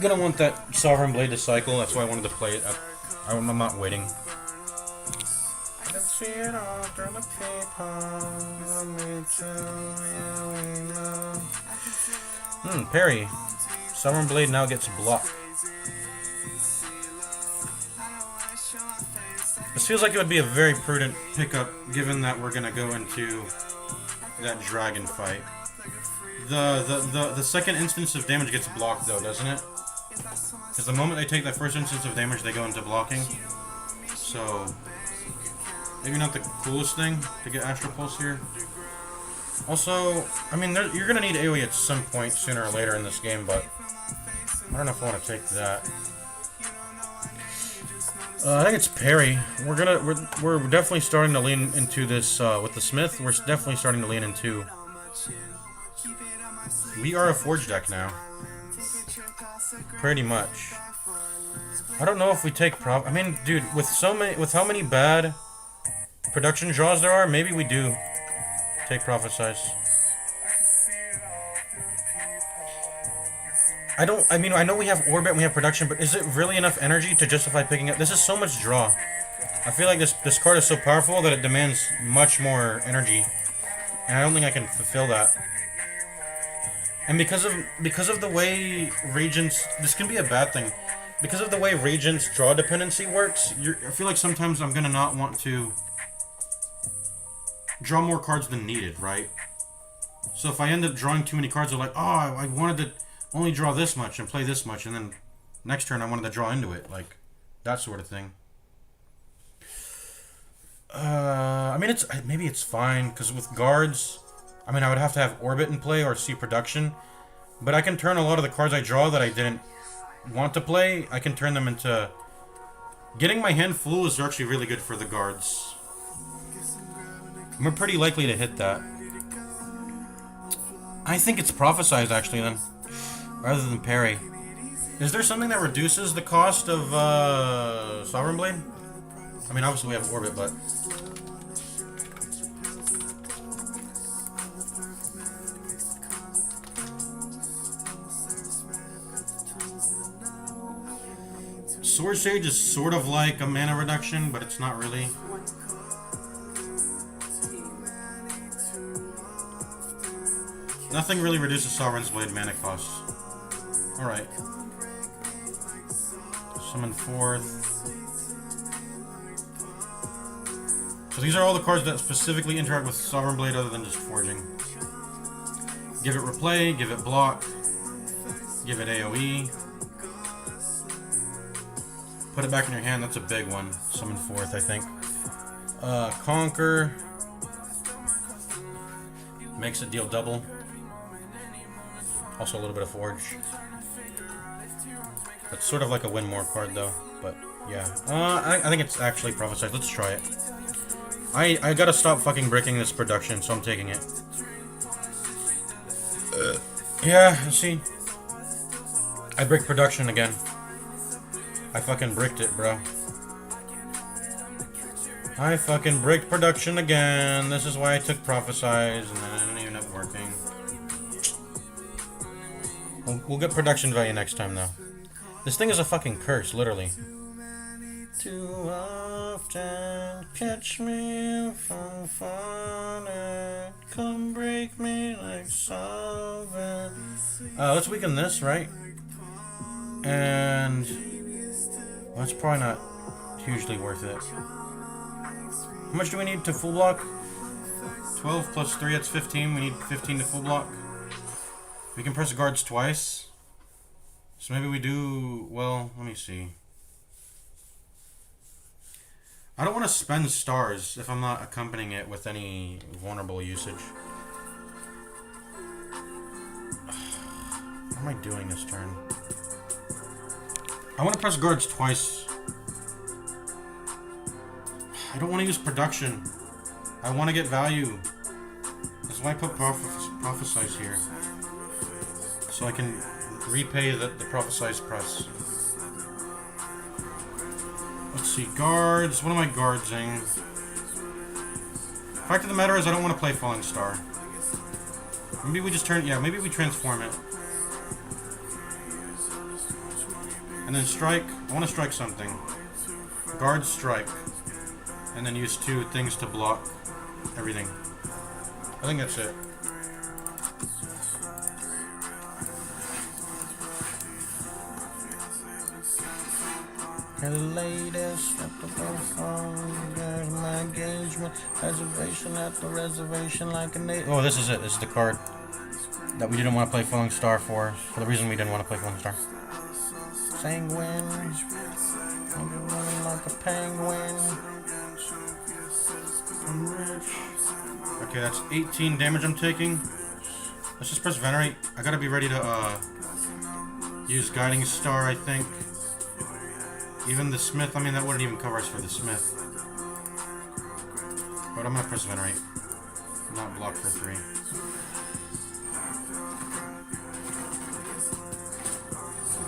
Gonna want that Sovereign Blade to cycle, that's why I wanted to play it. I'm not waiting. Let's see it all through the people. Parry. Sovereign Blade now gets blocked. This feels like it would be a very prudent pickup, given that we're gonna go into that dragon fight. The second instance of damage gets blocked though, doesn't it? Because the moment they take that first instance of damage, they go into blocking. So maybe not the coolest thing to get Astral Pulse here. Also, I mean, you're gonna need AoE at some point sooner or later in this game, but I don't know if I want to take that. I think it's parry. We're definitely starting to lean into this with the Smith. We're definitely starting to lean into. We are a Forge deck now. Pretty much. I don't know if we take I mean, dude, with how many bad production draws there are, maybe we do take Prophesize. I mean, I know we have Orbit and we have Production, but is it really enough energy to justify picking up? This is so much draw. I feel like this card is so powerful that it demands much more energy, and I don't think I can fulfill that. And because of the way Regents, this can be a bad thing. Because of the way Regents draw dependency works, I feel like sometimes I'm gonna not want to draw more cards than needed, right? So if I end up drawing too many cards, I'm like, oh, I wanted to only draw this much and play this much, and then next turn I wanted to draw into it, like that sort of thing. I mean, maybe it's fine because with guards, I mean, I would have to have Orbit in play or see Production, but I can turn a lot of the cards I draw that I didn't want to play. I can turn them into. Getting my hand full is actually really good for the guards. We're pretty likely to hit that. I think it's Prophesized actually then, rather than parry. Is there something that reduces the cost of Sovereign Blade? I mean, obviously we have Orbit, but... Sword Sage is sort of like a mana reduction, but it's not really. Nothing really reduces Sovereign's Blade mana costs. Alright. Summon forth. So these are all the cards that specifically interact with Sovereign Blade other than just forging. Give it replay, give it block, give it AoE. Put it back in your hand, that's a big one. Summon forth, I think. Conquer. Makes it deal double. Also a little bit of Forge. It's sort of like a win more card though, but yeah. I think it's actually Prophesized. Let's try it. I gotta stop fucking breaking this production, so I'm taking it. Yeah, see. I break production again. I fucking bricked it, bro. I fucking bricked production again. This is why I took Prophesize, and then it didn't even end up working. We'll get production value next time, though. This thing is a fucking curse, literally. Too often catch me if I'm falling. Come break me like solvent. Let's weaken this, right? And well, that's probably not hugely worth it. How much do we need to full block? 12 plus 3, that's 15. We need 15 to full block. We can press guards twice. So maybe we do, well, let me see. I don't want to spend stars if I'm not accompanying it with any vulnerable usage. What am I doing this turn? I want to press guards twice. I don't want to use production. I want to get value. That's why I put Prophesize here. So I can repay the Prophesize press. Let's see, guards. What am I guardsing? Fact of the matter is, I don't want to play Falling Star. Maybe we just turn. Yeah, maybe we transform it. And then strike. I want to strike something. Guard strike. And then use 2 things to block everything. I think that's it. The latest at the phone, there's my engagement, reservation at the reservation like a native. Oh, this is it. This is the card that we didn't want to play Falling Star for the reason we didn't want to play Falling Star. Sanguine, running like a penguin. I'm rich. Okay, that's 18 damage I'm taking. Let's just press Venerate. I gotta be ready to use Guiding Star, I think. Even the Smith, I mean, that wouldn't even cover us for the Smith. But I'm gonna press Venerate. Not block for 3.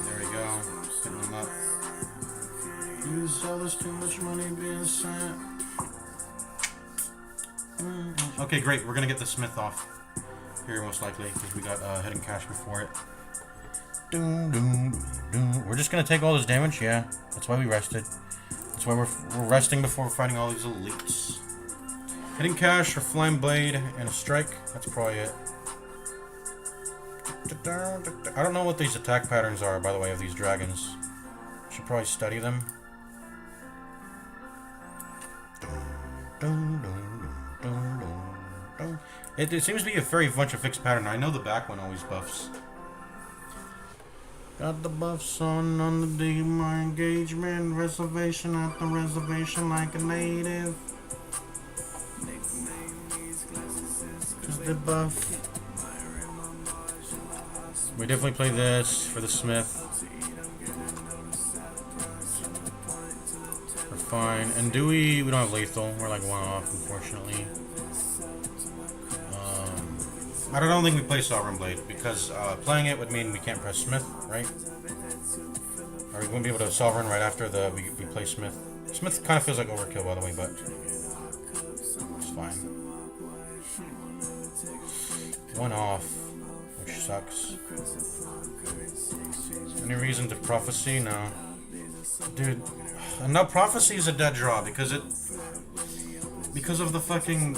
There we go. Getting them up. You sell us too much money being sent. Okay, great. We're gonna get the Smith off here, most likely, because we got hidden cash before it. We're just gonna take all this damage, yeah. That's why we rested. That's why we're resting before fighting all these elites. Hitting cash or Flame Blade and a strike. That's probably it. I don't know what these attack patterns are, by the way, of these dragons. Should probably study them. It seems to be a very bunch of fixed pattern. I know the back one always buffs. Got the buffs on the day of my engagement. Reservation at the reservation like a native. Just the buff. We definitely play this for the Smith. We're fine. And Dewey, we don't have lethal. We're like 1 off, unfortunately. I don't think we play Sovereign Blade, because playing it would mean we can't press Smith, right? Or we wouldn't be able to Sovereign right after we play Smith. Smith kind of feels like overkill, by the way, but it's fine. 1 off, which sucks. Any reason to Prophecy? No. Dude, no, Prophecy is a dead draw, because of the fucking...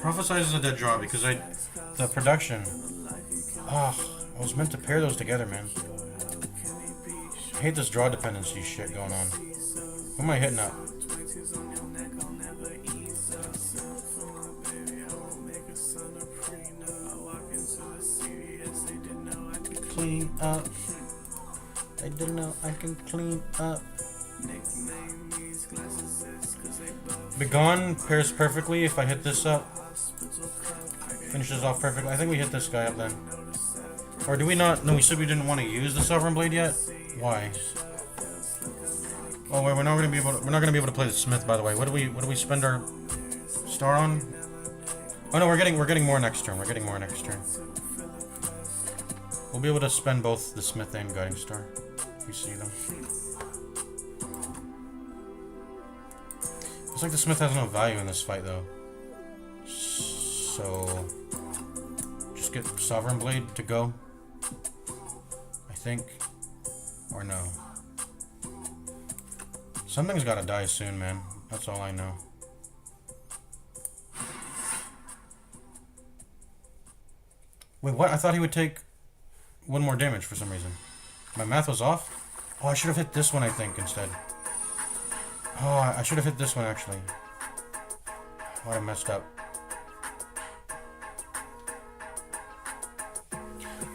Prophesize is a dead draw because the production. I was meant to pair those together, man. I hate this draw dependency shit going on. Who am I hitting up? Clean up. I didn't know I can clean up. Begone pairs perfectly if I hit this up. Finishes off perfectly. I think we hit this guy up then. Or do we not? No, we said we didn't want to use the Sovereign Blade yet. Why? Oh wait, we're not gonna be able to play the Smith, by the way. What do we spend our star on? Oh no, we're getting more next turn. We're getting more next turn. We'll be able to spend both the Smith and Guiding Star. If we see them. Looks like the Smith has no value in this fight, though. So, just get Sovereign Blade to go. I think. Or no. Something's gotta die soon, man. That's all I know. Wait, what? I thought he would take 1 more damage for some reason. My math was off? Oh, I should have hit this one, I think, instead. Oh, I should have hit this one, actually. Oh, I messed up.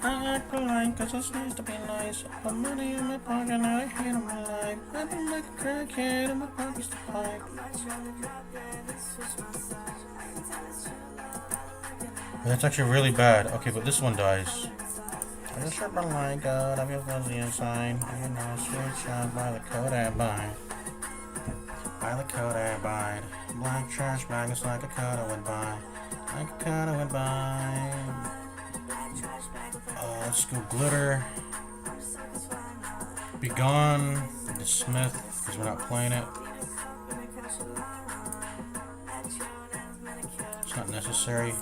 I act polite cause it's nice to be nice. Put money in my pocket and I hate on my life. I've been like a crackhead and my pocket's the pipe. That's actually really bad. Okay, but this one dies. I just sure don't like God. I feel fuzzy inside. I know a sweet shot by the code I buy. By the code I abide. Black trash bag is like a code I would buy. Like a code I would buy. Let's go Glitter. Begone. The Smith. because we're not playing it. It's not necessary.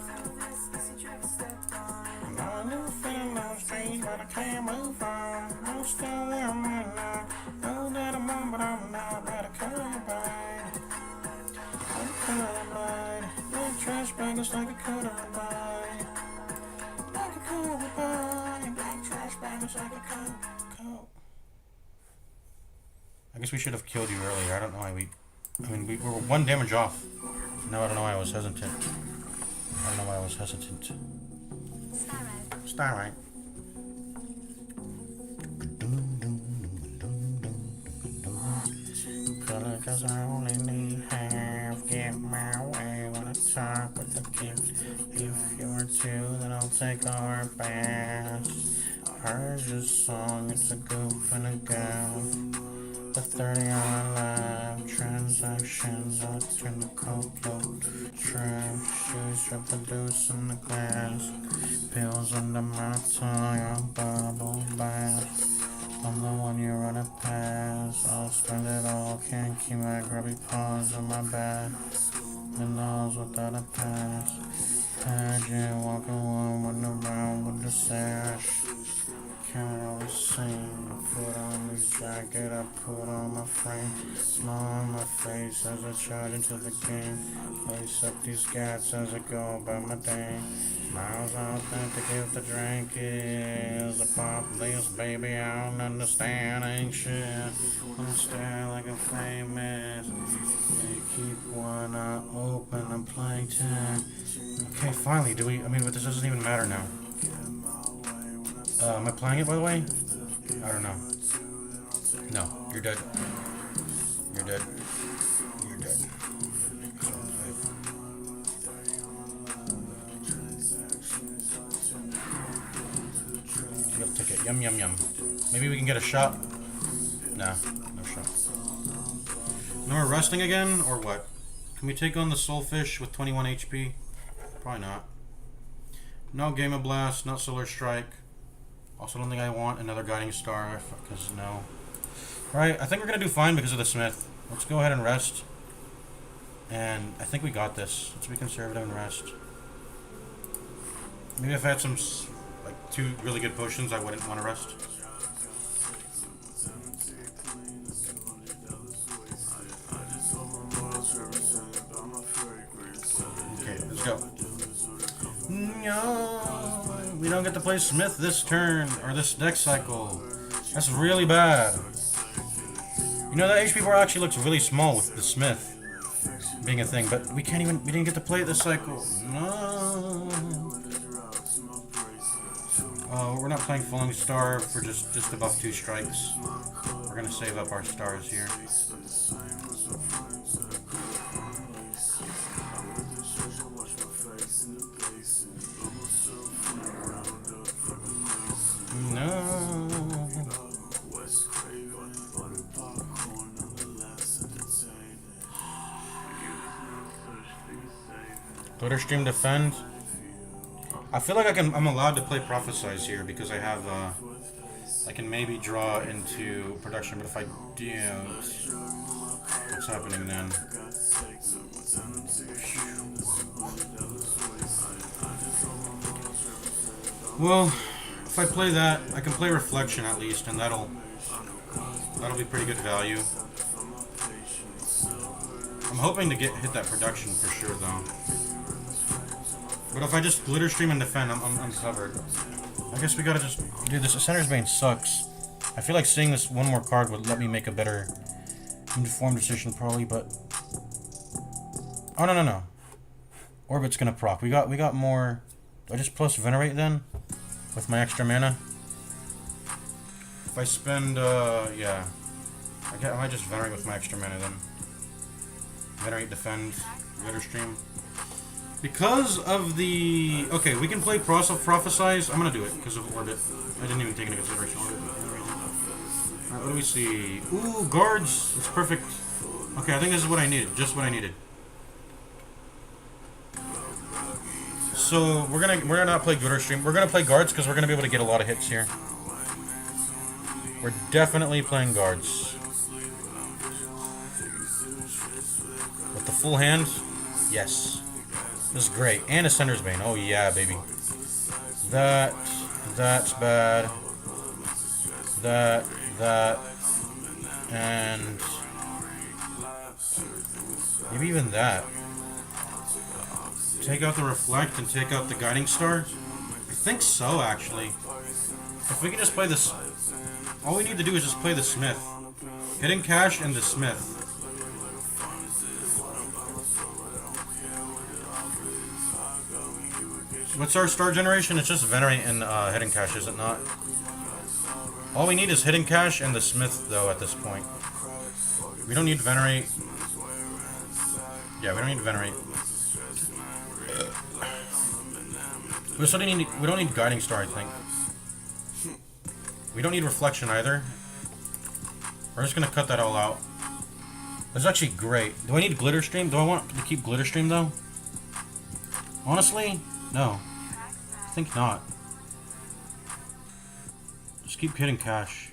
But I can't move on. I'm still where I'm at now. Know that I'm on, but I'm not. But I can't bite. I'm colorblind. That trash bag looks like a colorblind. Like a colorblind. That trash bag looks like a colorblind. I guess we should have killed you earlier. I don't know why we. I mean, we were one damage off. No, I don't know why I was hesitant. I don't know why I was hesitant. Starlight. Cause I only need half. Get my way when I talk with the kids. If you were two, then I'll take our bath. Heard your song, it's a goof and a go. The 30 on live transactions, I turn the coat, trap shoes, drop the deuce in the glass. Pills under my tongue, a bubble bath. I'm the one you run it past. I'll spend it all, can't keep my grubby paws on my back. The nose without a pass. Pageant, walking woman around with the sash. Can't always sing. I put on this jacket, I put on my frame. Smile on my face as I charge into the game. Lace up these gats as I go about my day. Smiles authentic if the drink is a pop this baby, I don't understand, ain't shit. I'm staring like I'm famous. They keep one eye open, I'm playing 10. Okay, finally, do we, I mean, but this doesn't even matter now. Am I playing it, by the way? I don't know. No, you're dead. You're dead. You're dead. Yep, ticket. Yum, yum, yum. Maybe we can get a shot? Nah, no shot. No more resting again, or what? Can we take on the Soulfish with 21 HP? Probably not. No Gamma Blast, not Solar Strike. Also, don't think I want another Guiding Star, because no. Alright, I think we're going to do fine because of the Smith. Let's go ahead and rest. And I think we got this. Let's be conservative and rest. Maybe if I had some, like, 2 really good potions, I wouldn't want to rest. Okay, let's go. No, we don't get to play Smith this turn, or this next cycle. That's really bad. You know, that HP bar actually looks really small with the Smith being a thing, but we didn't get to play it this cycle. No. Oh, we're not playing Falling Star for just above 2 strikes. We're gonna save up our stars here. No. Twitter stream defend. I feel like I'm allowed to play Prophesize here because I have I can maybe draw into production, but if I don't, what's happening then? Well, if I play that, I can play Reflection at least, and that'll be pretty good value. I'm hoping to hit that production for sure, though. But if I just Glitter Stream and defend, I'm covered. I guess we gotta just do this. The Center's Bane sucks. I feel like seeing this one more card would let me make a better informed decision, probably. But oh no. Orbit's gonna proc. We got more. Do I just plus Venerate then? With my extra mana? If I spend, yeah. I might just Venerate with my extra mana then. Venerate, defend, Glitter Stream. Because of the... Okay, we can play Prophesize. I'm gonna do it because of Orbit. I didn't even take into consideration Orbit. Alright, what do we see? Ooh, guards! It's perfect. Okay, I think this is what I needed. Just what I needed. So, we're gonna not play Glitter Stream. We're gonna play guards because we're gonna be able to get a lot of hits here. We're definitely playing guards. With the full hand, yes. This is great. And Ascender's Bane. Oh yeah, baby. That's bad. That, and maybe even that. Take out the Reflect and take out the Guiding Star? I think so, actually. If we can just play this... All we need to do is just play the Smith. Hidden Cache and the Smith. What's our star generation? It's just Venerate and Hidden Cache, is it not? All we need is Hidden Cache and the Smith, though, at this point. We don't need Venerate. Yeah, we don't need Venerate. We don't need Guiding Star, I think. We don't need Reflection either. We're just gonna cut that all out. That's actually great. Do I need Glitter Stream? Do I want to keep Glitter Stream though? Honestly, no. I think not. Just keep Hidden Cache.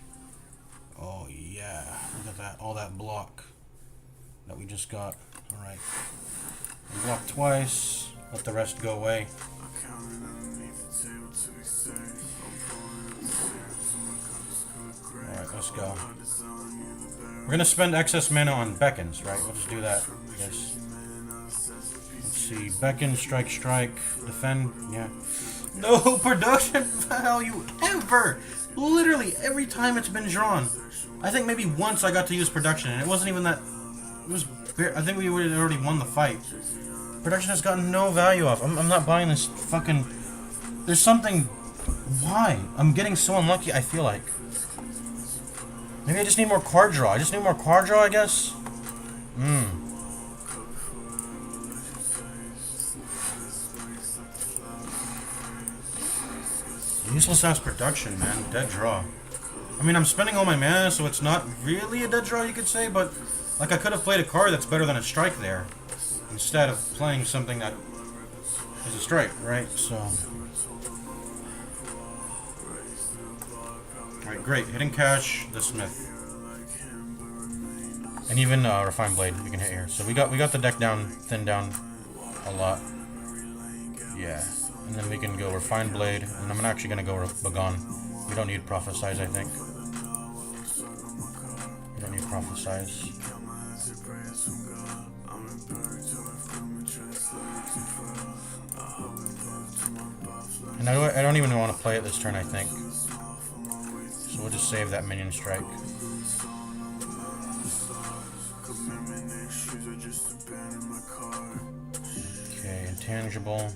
Oh yeah, look at that, all that block that we just got. All right, block twice. Let the rest go away. Alright, let's go. We're gonna spend excess mana on Beckons, right? We'll just do that, I guess. Let's see. Beckon, strike, defend, yeah. No production value ever! Literally, every time it's been drawn. I think maybe once I got to use production, and it wasn't even that... It was... I think we would have already won the fight. Production has gotten no value off. I'm not buying this fucking... There's something... Why? I'm getting so unlucky, I feel like. Maybe I just need more card draw. I just need more card draw, I guess? Useless ass production, man. Dead draw. I mean, I'm spending all my mana, so it's not really a dead draw, you could say, but... Like, I could have played a card that's better than a strike there. Instead of playing something that is a strike, right? So... Alright, great. Hidden Cache, the Smith. And even Refined Blade we can hit here. So we got the deck down, thinned down a lot. Yeah. And then we can go Refined Blade, and I'm actually gonna go Bagon. We don't need Prophesize, I think. We don't need Prophesize. And I don't even want to play it this turn, I think. So we'll just save that minion strike. Okay, intangible.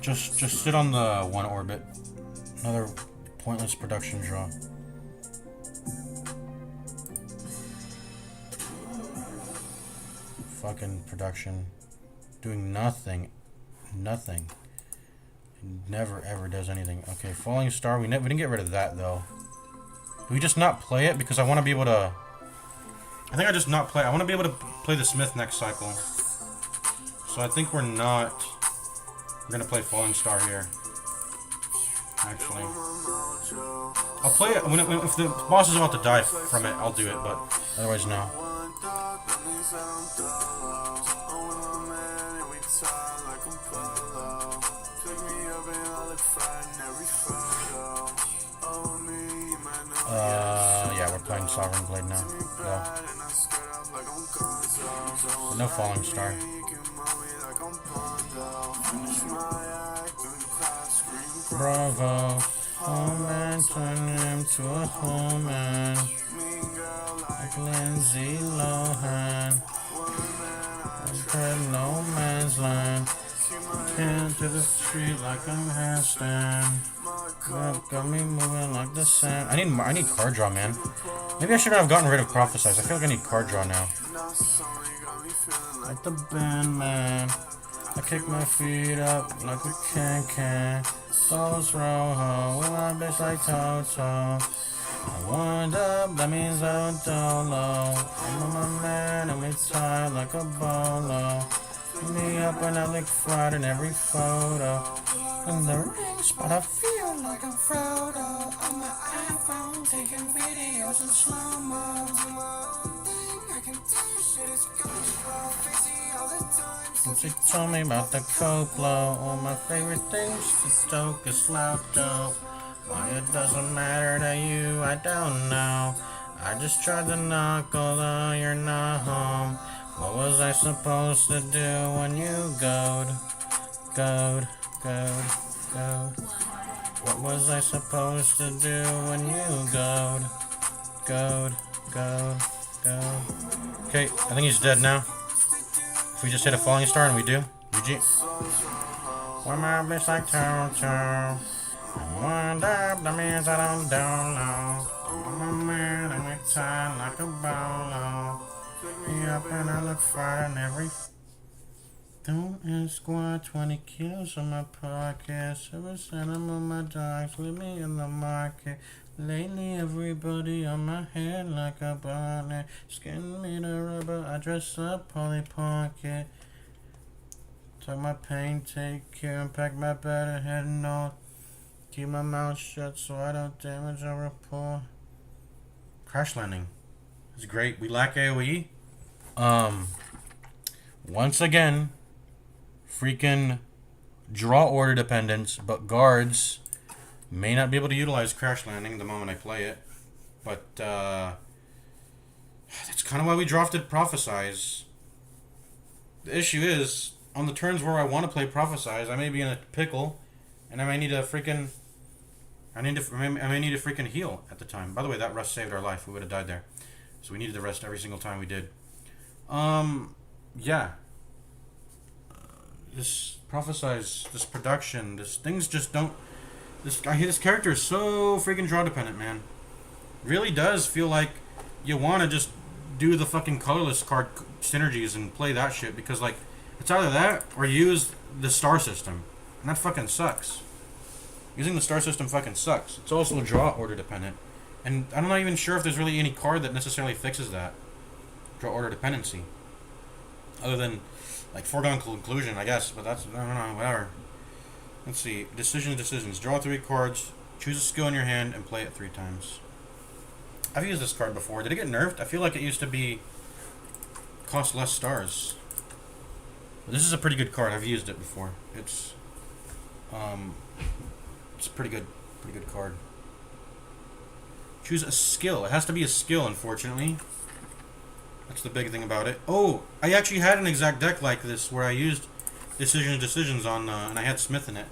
Just sit on the one orbit. Another pointless production draw. Fucking production. Doing nothing. Nothing. It never ever does anything. Okay, Falling Star. We didn't get rid of that though. Do we just not play it? Because I want to be able to... I think I just not play... I want to be able to play the Smith next cycle. So I think we're not... We're going to play Falling Star here. Actually. I'll play it... if the boss is about to die from it, I'll do it. But otherwise, no. Yeah, we're playing Sovereign Blade now. Yeah. No Falling Star. Bravo. Oh man, turn him to a whole man. Like Lindsay Lohan. Like no man's land. Into the street like a handstand. Got me moving like the sand. I need card draw, man. Maybe I shouldn't have gotten rid of Prophesize. I feel like I need card draw now. Like the band, man. I kick my feet up like a can. Souls roho with my bitch like Toto. I warmed up, that means I'm dolo. I'm on my man and we tied like a bolo. Me up when I look fried in every photo. In the rings, but I feel like I'm Frodo on my iPhone, taking videos in slow-mo. I can tell you shit is going crazy all the time. Since you told me about the coke blow, all my favorite things to stoke is loud dope. Why it doesn't matter to you, I don't know. I just tried to knock, although you're not home. What was I supposed to do when you goad? Goad, goad, goad. What was I supposed to do when you goad? Goad, goad, goad. Okay, I think he's dead now. If we just hit a falling star and we do, GG. Why my bitch like Toto? Wind up, that means I don't know. I'm a man and we tie like a bolo. Me up and I look fine in every. Don't ask why 20 kilos on my pocket. 7% on my dogs, leave me in the market. Lately, everybody on my head like a bonnet. Skin made of rubber, I dress up Polly Pocket. Tuck my pain, take care, and pack my bed and head north. Keep my mouth shut so I don't damage a rapport. Crash landing. It's great. We lack AoE. Once again, freaking draw order dependence, but guards may not be able to utilize crash landing the moment I play it. But that's kind of why we drafted Prophesize. The issue is, on the turns where I want to play Prophesize, I may be in a pickle, and I may need a freaking... I may need a freaking heal at the time. By the way, that rest saved our life. We would have died there. So we needed the rest every single time we did. Yeah. This Prophesize, this production, this things just don't... This character is so freaking draw dependent, man. Really does feel like you want to just do the fucking colorless card synergies and play that shit, because like it's either that or use the star system, and that fucking sucks. Using the star system fucking sucks. It's also draw order dependent, and I'm not even sure if there's really any card that necessarily fixes that draw order dependency, other than like Foregone Conclusion, I guess. But that's, I don't know, whatever. Let's see. Decisions. Draw 3 cards, choose a skill in your hand, and play it 3 times. I've used this card before. Did it get nerfed? I feel like it used to be cost less stars. But this is a pretty good card. I've used it before. It's a pretty good card. Choose a skill. It has to be a skill, unfortunately. That's the big thing about it. Oh, I actually had an exact deck like this where I used decisions on, and I had Smith in it.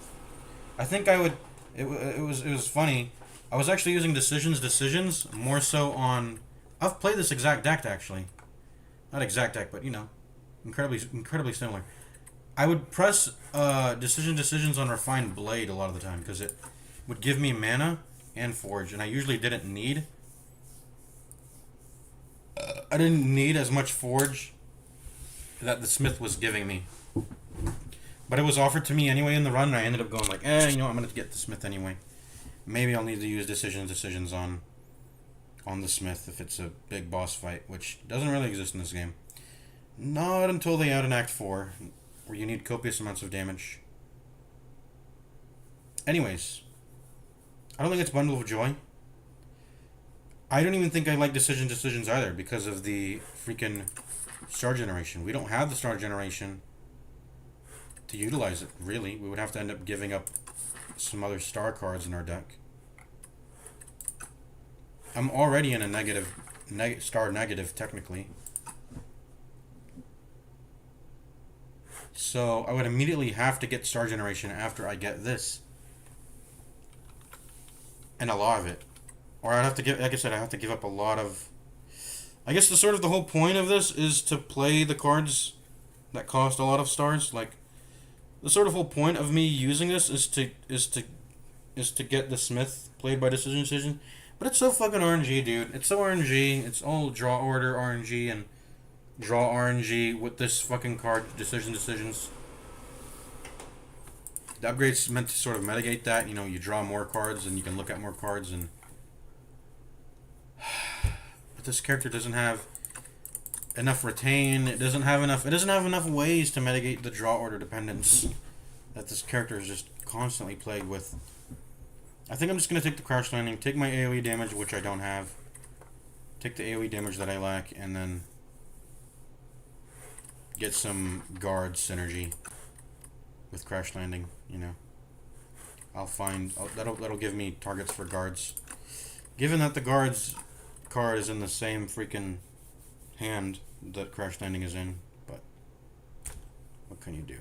I think I would. It was funny. I was actually using decisions more so on. I've played this exact deck actually, not exact deck, but you know, incredibly similar. I would press decisions on Refined Blade a lot of the time because it would give me mana and Forge, and I usually didn't need. I didn't need as much Forge that the Smith was giving me. But it was offered to me anyway in the run, and I ended up going like, you know what, I'm going to get the Smith anyway. Maybe I'll need to use decisions on the Smith if it's a big boss fight, which doesn't really exist in this game. Not until they add an Act 4, where you need copious amounts of damage. Anyways, I don't think it's Bundle of Joy. I don't even think I like decisions either because of the freaking star generation. We don't have the star generation to utilize it, really. We would have to end up giving up some other star cards in our deck. I'm already in a star negative, technically. So I would immediately have to get star generation after I get this. And a lot of it. Or I'd have to give, like I said, I have to give up a lot of... I guess the whole point of this is to play the cards that cost a lot of stars. Like, the sort of whole point of me using this is to get the Smith played by decision. But it's so fucking RNG, dude. It's so RNG. It's all draw order RNG and draw RNG with this fucking card decisions. The upgrade's meant to sort of mitigate that. You know, you draw more cards and you can look at more cards, and but this character doesn't have enough retain. It doesn't have enough. It doesn't have enough ways to mitigate the draw order dependence that this character is just constantly plagued with. I think I'm just gonna take the crash landing, take my AOE damage, which I don't have, take the AOE damage that I lack, and then get some guard synergy with crash landing. You know, that'll give me targets for guards. Given that the guards card is in the same freaking hand that crash landing is in, but what can you do?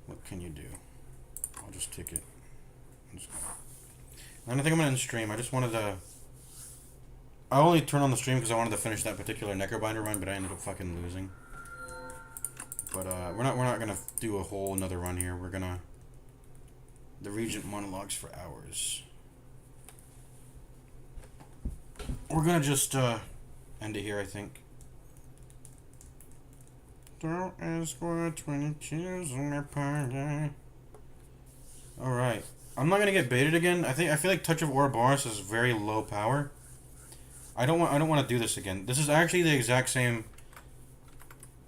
What can you do? I'll just take it. I don't think I'm gonna end stream. I just wanted to. I only turned on the stream because I wanted to finish that particular Necrobinder run, but I ended up fucking losing. But we're not gonna do a whole another run here. We're gonna the Regent monologues for hours. We're gonna just end it here, I think. Don't ask what 20 kills on my party. Alright. I'm not gonna get baited again. I feel like Touch of Ouroboros is very low power. I don't want to do this again. This is actually the exact same.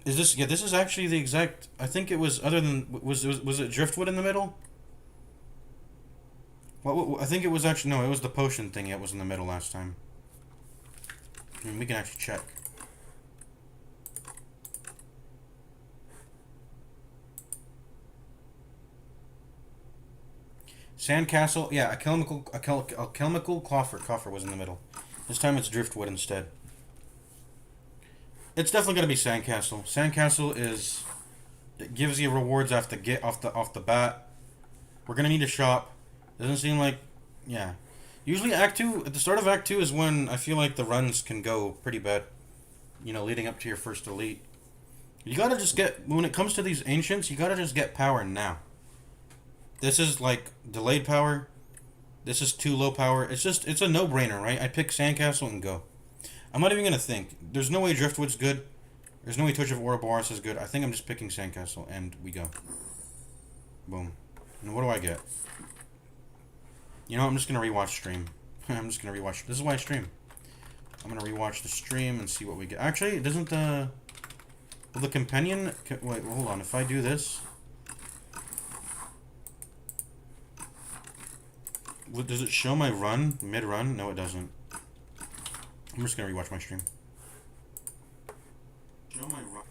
Is this? Yeah, this is actually the exact. I think it was other than was it Driftwood in the middle? What I think it was actually no. It was the potion thing that was in the middle last time. I mean, we can actually check. Sandcastle, yeah, a chemical coffer was in the middle. This time it's Driftwood instead. It's definitely gonna be Sandcastle. Sandcastle is it gives you rewards off the bat. We're gonna need a shop. Doesn't seem like, yeah. Usually Act 2, at the start of Act 2 is when I feel like the runs can go pretty bad. You know, leading up to your first elite. You gotta just get, when it comes to these ancients, you gotta just get power now. This is like delayed power. This is too low power. It's a no-brainer, right? I pick Sandcastle and go. I'm not even gonna think. There's no way Driftwood's good. There's no way Touch of Ouroboros is good. I think I'm just picking Sandcastle, and we go. Boom. And what do I get? You know, I'm just gonna rewatch stream. I'm just gonna rewatch. This is why I stream. I'm gonna rewatch the stream and see what we get. Actually, doesn't the... Will the companion... Wait, hold on. If I do this... Does it show my run? Mid-run? No, it doesn't. I'm just gonna rewatch my stream. Show my run.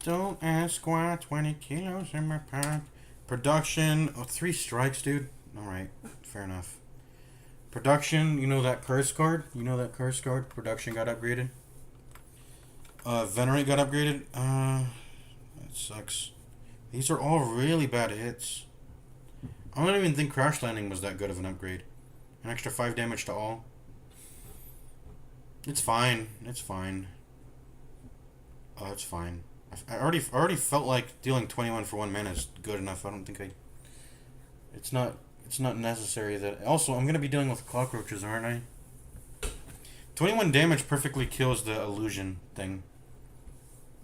Don't ask why 20 kilos in my pack. Production. Oh, 3 strikes, dude. Alright, fair enough. Production, you know that curse card? You know that curse card? Production got upgraded. Venerate got upgraded. That sucks. These are all really bad hits. I don't even think Crash Landing was that good of an upgrade. An extra 5 damage to all. It's fine. It's fine. Oh, it's fine. I already felt like dealing 21 for 1 mana is good enough. I don't think It's not necessary that... Also, I'm gonna be dealing with cockroaches, aren't I? 21 damage perfectly kills the illusion thing.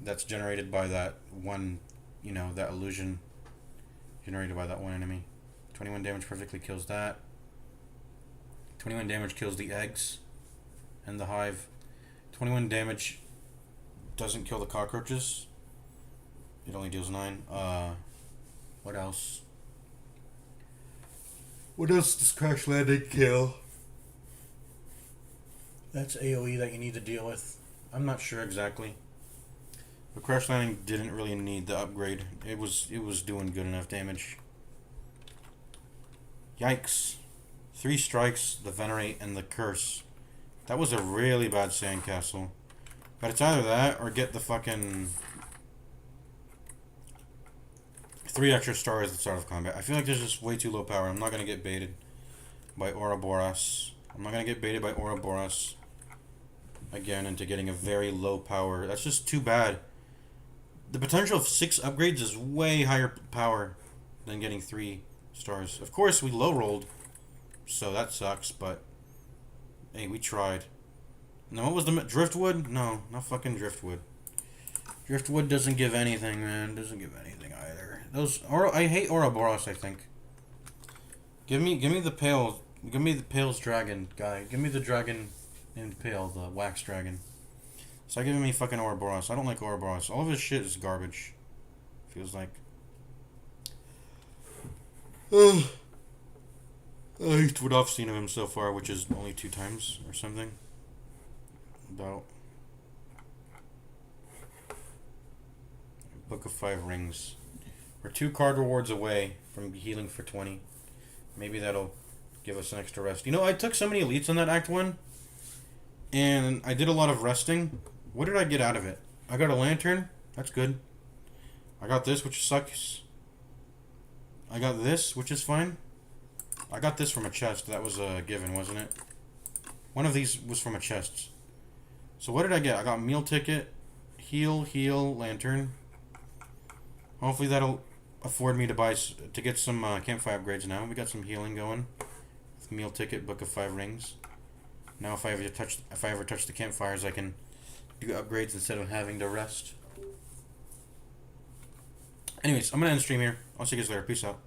That's generated by that one... You know, that illusion generated by that one enemy. 21 damage perfectly kills that. 21 damage kills the eggs and the hive. 21 damage doesn't kill the cockroaches. It only deals 9. What else? What else does Crash Landing kill? That's AoE that you need to deal with. I'm not sure exactly. But Crash Landing didn't really need the upgrade. It was doing good enough damage. Yikes. 3 strikes, the Venerate, and the Curse. That was a really bad Sandcastle. But it's either that or get the fucking 3 extra stars at the start of combat. I feel like there's just way too low power. I'm not going to get baited by Ouroboros. I'm not going to get baited by Ouroboros again into getting a very low power. That's just too bad. The potential of 6 upgrades is way higher power than getting 3 stars. Of course, we low rolled, so that sucks, but hey, we tried. And then what was the Driftwood? No, not fucking Driftwood. Driftwood doesn't give anything, man. Doesn't give anything either. I hate Ouroboros, I think. Give me the Pale's dragon guy. Give me the dragon named Pale, the wax dragon. Stop giving me fucking Ouroboros. I don't like Ouroboros. All of his shit is garbage. Feels like. I liked what I've seen of him so far, which is only 2 times or something. About. Book of 5 Rings. We're 2 card rewards away from healing for 20. Maybe that'll give us an extra rest. You know, I took so many elites on that Act 1. And I did a lot of resting. What did I get out of it? I got a lantern. That's good. I got this, which sucks. I got this, which is fine. I got this from a chest. That was a given, wasn't it? One of these was from a chest. So what did I get? I got meal ticket, heal, lantern. Hopefully that'll afford me to get some campfire upgrades now. We got some healing going. With meal ticket, book of 5 rings. Now if I ever touch the campfires, I can do upgrades instead of having to rest. Anyways, I'm gonna end the stream here. I'll see you guys later. Peace out.